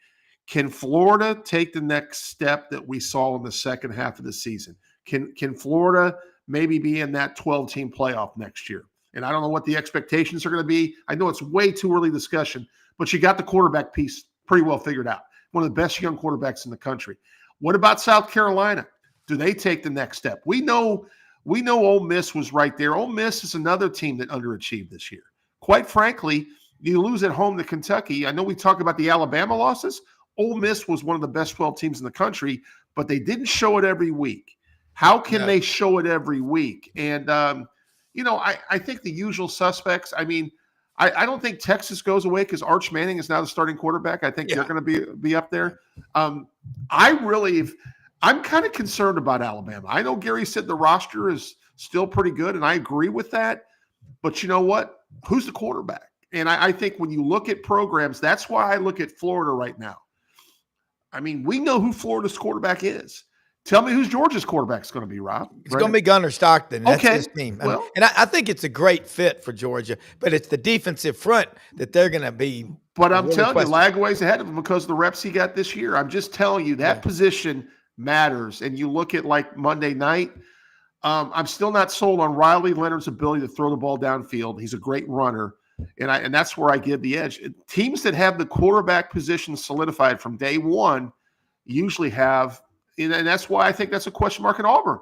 Can Florida take the next step that we saw in the second half of the season? Can Florida maybe be in that 12-team playoff next year? And I don't know what the expectations are going to be. I know it's way too early discussion, but you got the quarterback piece pretty well figured out. One of the best young quarterbacks in the country. What about South Carolina? Do they take the next step? We know Ole Miss was right there. Ole Miss is another team that underachieved this year. Quite frankly, you lose at home to Kentucky. I know we talk about the Alabama losses. Ole Miss was one of the best 12 teams in the country, but they didn't show it every week. How can they show it every week? And, I think the usual suspects, I don't think Texas goes away because Arch Manning is now the starting quarterback. I think they're going to be up there. I'm kind of concerned about Alabama. I know Gary said the roster is still pretty good, and I agree with that. But you know what? Who's the quarterback? And I think when you look at programs, that's why I look at Florida right now. We know who Florida's quarterback is. Tell me who's Georgia's quarterback is going to be, Rob. It's going to be Gunnar Stockton. That's his team. Well, and I think it's a great fit for Georgia, but it's the defensive front that they're going to be. But I'm telling you, Lagway's ahead of him because of the reps he got this year. I'm just telling you that position matters. And you look at like Monday night, I'm still not sold on Riley Leonard's ability to throw the ball downfield. He's a great runner. And that's where I give the edge. Teams that have the quarterback position solidified from day one usually have, and that's why I think that's a question mark in Auburn.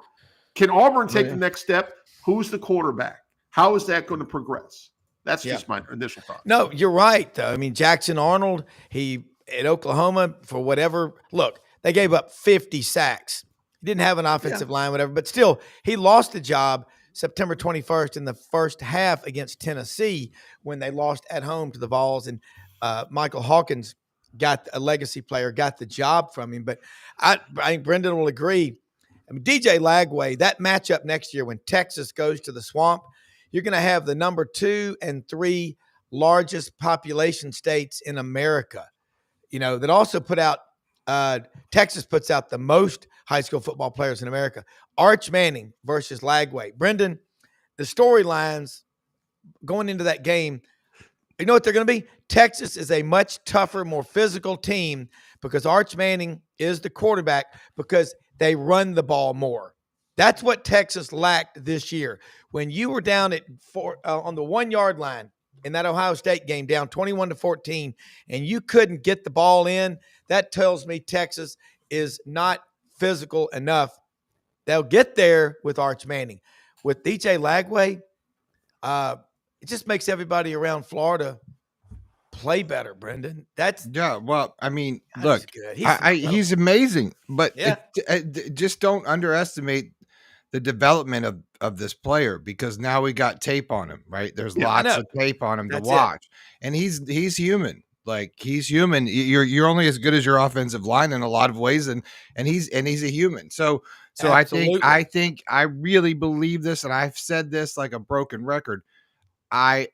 Can Auburn take the next step? Who's the quarterback? How is that going to progress? That's just my initial thought. No, you're right, though. Jackson Arnold, he at Oklahoma, for whatever, look, they gave up 50 sacks. He didn't have an offensive line, whatever, but still, he lost the job September 21st in the first half against Tennessee when they lost at home to the Vols, and Michael Hawkins got a legacy player, got the job from him. But I think Brendan will agree. DJ Lagway, that matchup next year when Texas goes to the Swamp, you're going to have the number 2 and 3 largest population states in America, that also put out Texas puts out the most high school football players in America. Arch Manning versus Lagway. Brendan, the storylines going into that game, you know what they're going to be? Texas is a much tougher, more physical team because Arch Manning is the quarterback because they run the ball more. That's what Texas lacked this year. When you were down at on the 1 yard line in that Ohio State game, down 21-14, and you couldn't get the ball in, that tells me Texas is not physical enough. They'll get there with Arch Manning. With DJ Lagway, it just makes everybody around Florida play better, Brendan. Look, he's amazing, but just don't underestimate the development of this player because now we got tape on him, right? There's lots of tape on him to watch, and he's human. Like he's human. You're only as good as your offensive line in a lot of ways, and he's a human. So Absolutely. I really believe this, and I've said this like a broken record. I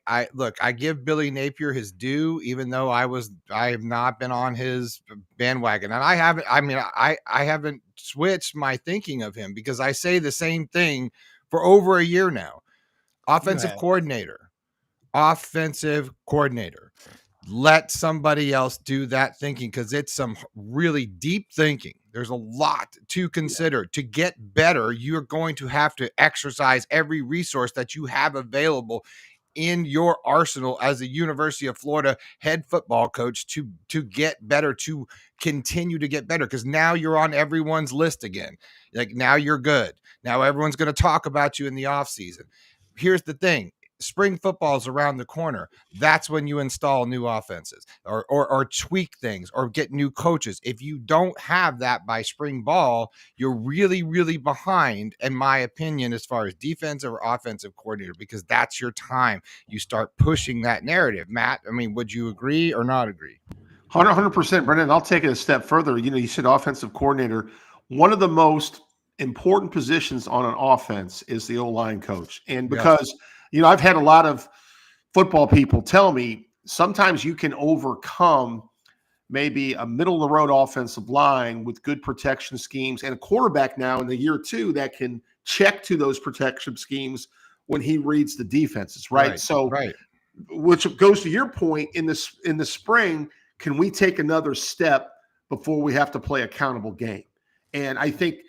give Billy Napier his due, even though I have not been on his bandwagon, and I haven't switched my thinking of him because I say the same thing for over a year now. Offensive coordinator. Let somebody else do that thinking because it's some really deep thinking. There's a lot to consider. To get better, you're going to have to exercise every resource that you have available in your arsenal as a University of Florida head football coach to get better, to continue to get better, because now you're on everyone's list again. Like, now you're good. Now everyone's going to talk about you in the offseason. Here's the thing. Spring football is around the corner. That's when you install new offenses or tweak things or get new coaches. If you don't have that by spring ball, you're really, really behind, in my opinion, as far as defensive or offensive coordinator, because that's your time. You start pushing that narrative. Matt, I mean, would you agree or not agree? 100%, Brendan. I'll take it a step further. You said offensive coordinator. One of the most important positions on an offense is the O-line coach. And because, I've had a lot of football people tell me sometimes you can overcome maybe a middle-of-the-road offensive line with good protection schemes and a quarterback now in the year two that can check to those protection schemes when he reads the defenses, right? Which goes to your point, in the spring, can we take another step before we have to play a countable game? And I think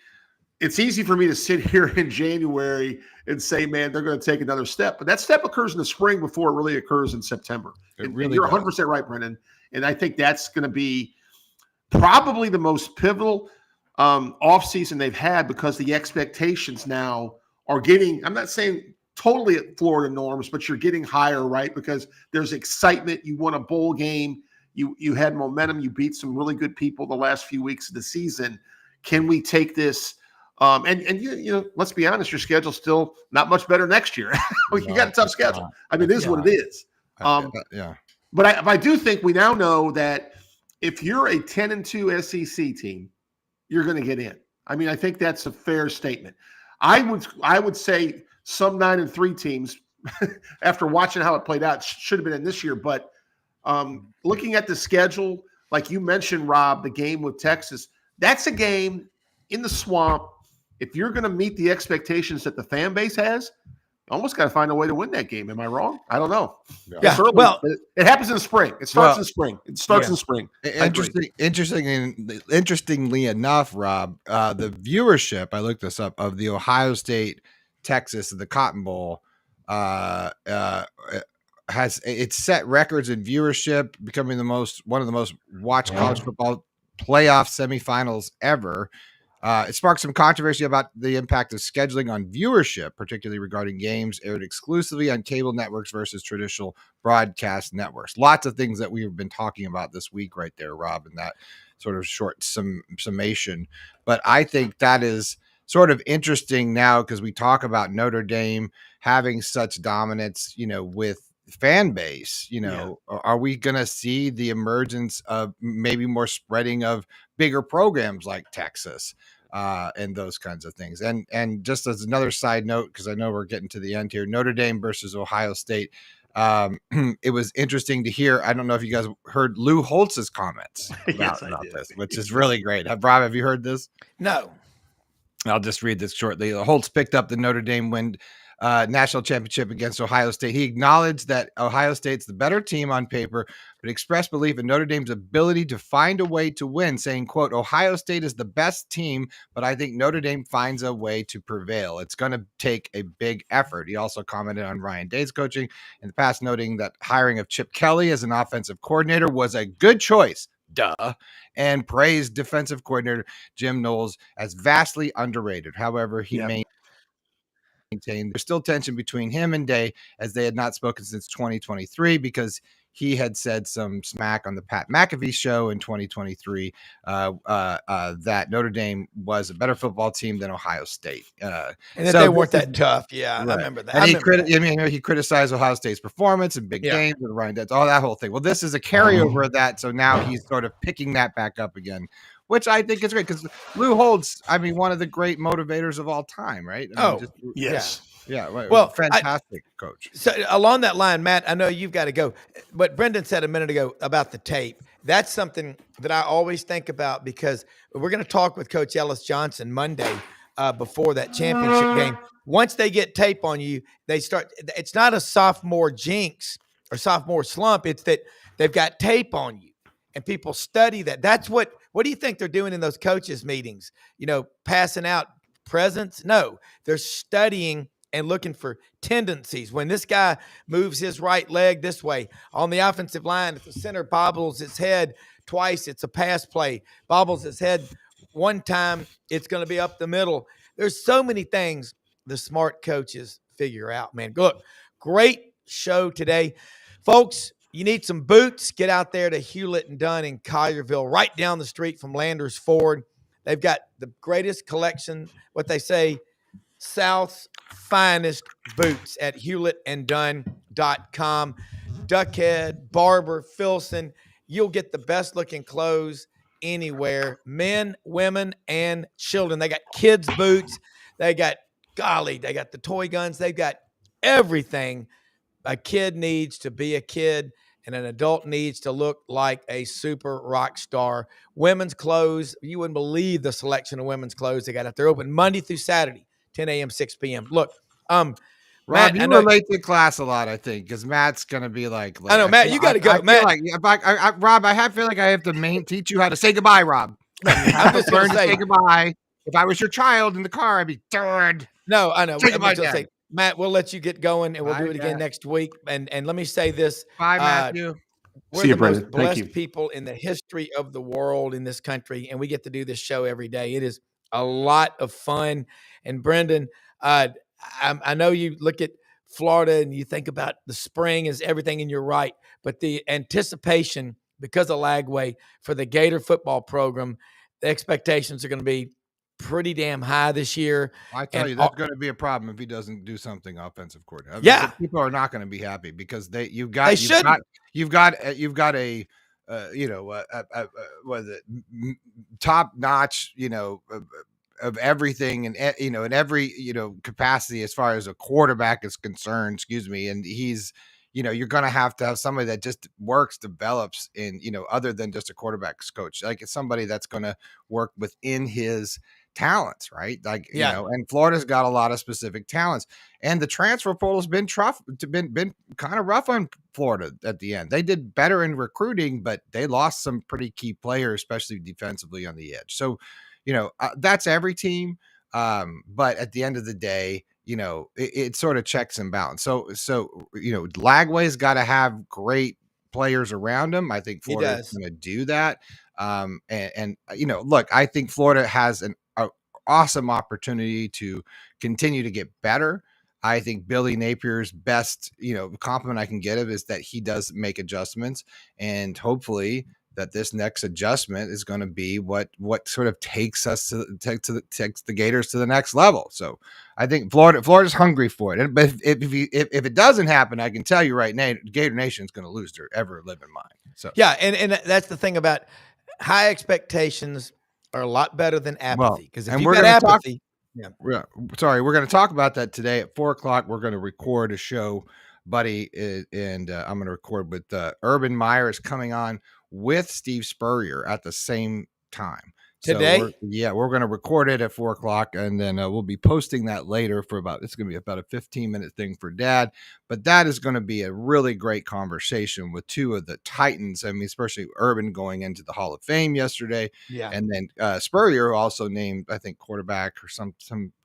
it's easy for me to sit here in January and say, man, they're going to take another step. But that step occurs in the spring before it really occurs in September. And you're 100% right, Brendan. And I think that's going to be probably the most pivotal offseason they've had, because the expectations now are getting – I'm not saying totally at Florida norms, but you're getting higher, right? Because there's excitement. You won a bowl game. You had momentum. You beat some really good people the last few weeks of the season. Can we take this – let's be honest, your schedule's still not much better next year. You got a tough schedule. I mean, it is what it is. But I do think we now know that if you're a 10-2 SEC team, you're going to get in. I mean, I think that's a fair statement. I would say some 9-3 teams, after watching how it played out, should have been in this year. But looking at the schedule, like you mentioned, Rob, the game with Texas, that's a game in the swamp. If you're going to meet the expectations that the fan base has, you almost got to find a way to win that game. Am I wrong? I don't know. Yeah. Well, it happens in the spring. It starts in spring. It starts in spring. Interestingly enough, Rob, the viewership, I looked this up, of the Ohio State, Texas, the Cotton Bowl, it's set records in viewership, becoming one of the most watched college football playoff semifinals ever. It sparked some controversy about the impact of scheduling on viewership, particularly regarding games aired exclusively on cable networks versus traditional broadcast networks. Lots of things that we've been talking about this week right there, Rob, in that sort of short summation. But I think that is sort of interesting now, because we talk about Notre Dame having such dominance, with fan base. Are we going to see the emergence of maybe more spreading of bigger programs like Texas and those kinds of things? And just as another side note, because I know we're getting to the end here, Notre Dame versus Ohio State. It was interesting to hear. I don't know if you guys heard Lou Holtz's comments about this, which is really great. Rob, have you heard this? No. I'll just read this shortly. Holtz picked up the Notre Dame win national championship against Ohio State. He acknowledged that Ohio State's the better team on paper, but expressed belief in Notre Dame's ability to find a way to win, saying, quote, "Ohio State is the best team, but I think Notre Dame finds a way to prevail. It's going to take a big effort." He also commented on Ryan Day's coaching in the past, noting that hiring of Chip Kelly as an offensive coordinator was a good choice. And praised defensive coordinator Jim Knowles as vastly underrated. However, he maintained there's still tension between him and Day, as they had not spoken since 2023, because he had said some smack on the Pat McAfee show in 2023 that Notre Dame was a better football team than Ohio State. And that they weren't that tough. Yeah, right. I remember that. And he criticized Ohio State's performance in big games with Ryan Day, all that whole thing. Well, this is a carryover of that. So now he's sort of picking that back up again, which I think is great, because Lou Holtz, one of the great motivators of all time, right? Yes. Yeah. Well, fantastic coach. So along that line, Matt, I know you've got to go. What Brendan said a minute ago about the tape, that's something that I always think about, because we're going to talk with Coach Ellis Johnson Monday before that championship game. Once they get tape on you, it's not a sophomore jinx or sophomore slump. It's that they've got tape on you and people study that. That's what What do you think they're doing in those coaches meetings? Passing out presents? No, they're studying and looking for tendencies. When this guy moves his right leg this way on the offensive line, if the center bobbles his head twice, it's a pass play. Bobbles his head one time, it's going to be up the middle. There's so many things the smart coaches figure out, man. Look, great show today. Folks, you need some boots, get out there to Hewlett and Dunn in Collierville, right down the street from Landers Ford. They've got the greatest collection, what they say, South's finest boots at hewlettanddunn.com. Duckhead, Barber, Filson, you'll get the best looking clothes anywhere. Men, women, and children. They got kids' boots. They got the toy guns. They've got everything a kid needs to be a kid and an adult needs to look like a super rock star. Women's clothes, you wouldn't believe the selection of women's clothes they got out there. Open Monday through Saturday, 10 a.m., 6 p.m. Look, Rob, Matt, you relate to class a lot, I think, because Matt's gonna be like I know, Matt, you got to go. I Matt, feel like Rob, feel like I have to teach you how to say goodbye, Rob. I'm just going learn to say goodbye. If I was your child in the car, I'd be third. No, I know. Say I'm goodbye, just saying, Matt, we'll let you get going, and we'll Bye, do it again Dad. next week. And let me say this. Bye, Matthew. We're See you, the most Brendan. Thank blessed you. people in the history of the world in this country, and we get to do this show every day. It is a lot of fun. And Brendan, I know you look at Florida and you think about the spring is everything, and you're right. But the anticipation because of Lagway for the Gator football program, the expectations are going to be pretty damn high this year. I tell you, that's going to be a problem if he doesnn't do something offensive coordinator. Yeah, people are not going to be happy because you've got a top notch, of everything and in every capacity as far as a quarterback is concerned. Excuse me, and he's. You're going to have somebody that just develops in, other than just a quarterback's coach. Like it's somebody that's going to work within his talents, right? And Florida's got a lot of specific talents. And the transfer portal has been been kind of rough on Florida at the end. They did better in recruiting, but they lost some pretty key players, especially defensively on the edge. So, that's every team. But at the end of the day, it sort of checks and balance. So Lagway's got to have great players around him. I think Florida's going to do that. Look, I think Florida has an awesome opportunity to continue to get better. I think Billy Napier's best, compliment I can get him is that he does make adjustments, and hopefully that this next adjustment is going to be what sort of takes the Gators to the next level. So I think Florida's hungry for it. But if it doesn't happen, I can tell you right now, Gator Nation is going to lose their ever living mind. So yeah, and that's the thing about high expectations are a lot better than apathy. Because if you've got apathy, we're going to talk about that today at 4:00. We're going to record a show, buddy, and I'm going to record with Urban Meyer is coming on with Steve Spurrier at the same time today. So we're going to record it at 4:00, and then we'll be posting that later it's going to be about a 15-minute thing for Dad, but that is going to be a really great conversation with two of the Titans. I mean, especially Urban going into the Hall of Fame yesterday. Yeah. And then Spurrier also named, I think, quarterback or some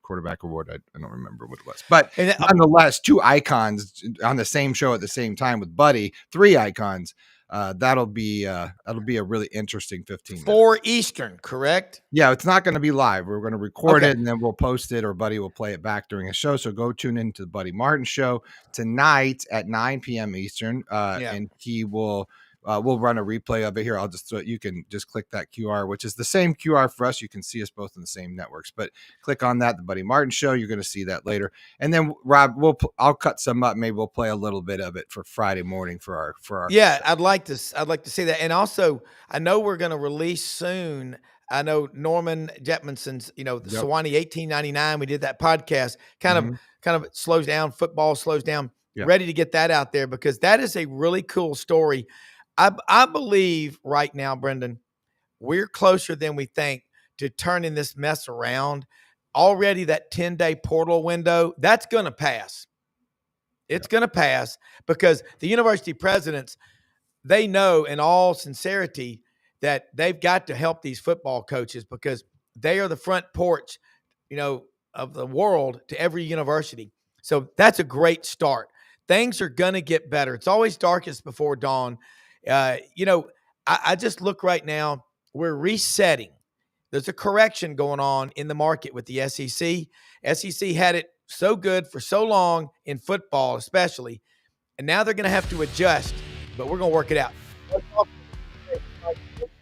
quarterback award. I don't remember what it was, but nonetheless, two icons on the same show at the same time with Buddy, three icons. That'll be a really interesting 15 minutes. 4 Eastern, correct? Yeah, it's not going to be live. We're going to record it and then we'll post it, or Buddy will play it back during a show. So go tune into the Buddy Martin show tonight at 9 p.m. Eastern. And he will we'll run a replay of it here. You can just click that QR, which is the same QR for us. You can see us both in the same networks, but click on that, the Buddy Martin show. You're going to see that later. And then Rob, I'll cut some up. Maybe we'll play a little bit of it for Friday morning for our. Yeah, I'd like to see that. And also, I know we're going to release soon. I know Norman Jetmanson's, the Sewanee 1899. We did that podcast. Kind of slows down. Football slows down. Yep. Ready to get that out there because that is a really cool story. I believe right now, Brendan, we're closer than we think to turning this mess around. Already that 10-day portal window, that's going to pass. It's going to pass because the university presidents, they know in all sincerity that they've got to help these football coaches because they are the front porch, of the world to every university. So that's a great start. Things are going to get better. It's always darkest before dawn. I just look right now, we're resetting. There's a correction going on in the market with the SEC. SEC had it so good for so long in football, especially, and now they're going to have to adjust, but we're going to work it out.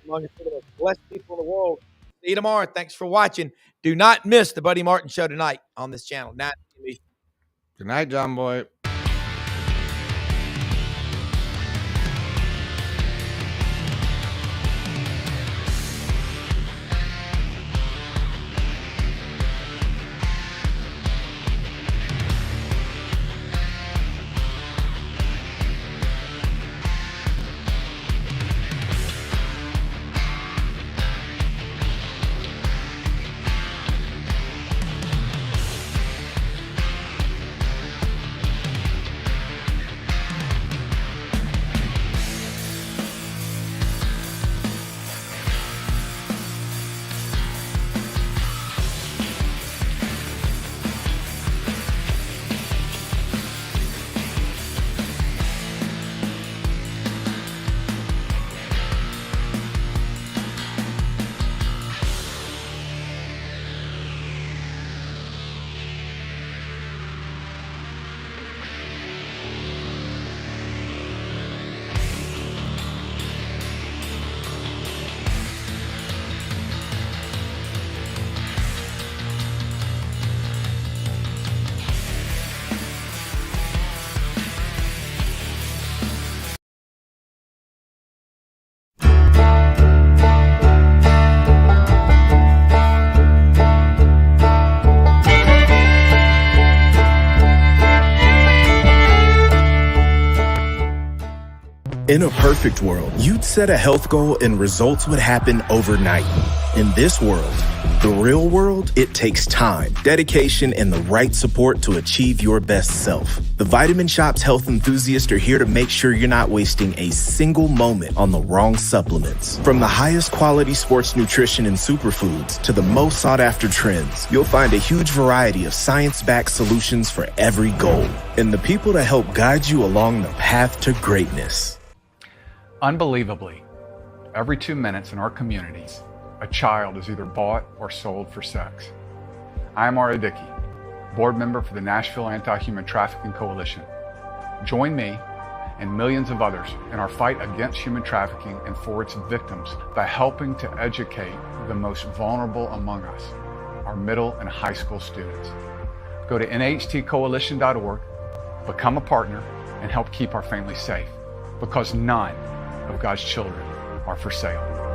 Among some of the blessed people in the world. See you tomorrow. Thanks for watching. Do not miss the Buddy Martin Show tonight on this channel. Good night, John Boy. In a perfect world, you'd set a health goal and results would happen overnight. In this world, the real world, it takes time, dedication, and the right support to achieve your best self. The Vitamin Shop's health enthusiasts are here to make sure you're not wasting a single moment on the wrong supplements. From the highest quality sports nutrition and superfoods to the most sought after trends, you'll find a huge variety of science-backed solutions for every goal and the people to help guide you along the path to greatness. Unbelievably, every 2 minutes in our communities, a child is either bought or sold for sex. I am Mario Dickey, board member for the Nashville Anti-Human Trafficking Coalition. Join me and millions of others in our fight against human trafficking and for its victims by helping to educate the most vulnerable among us, our middle and high school students. Go to nhtcoalition.org, become a partner, and help keep our families safe, because none of God's children are for sale.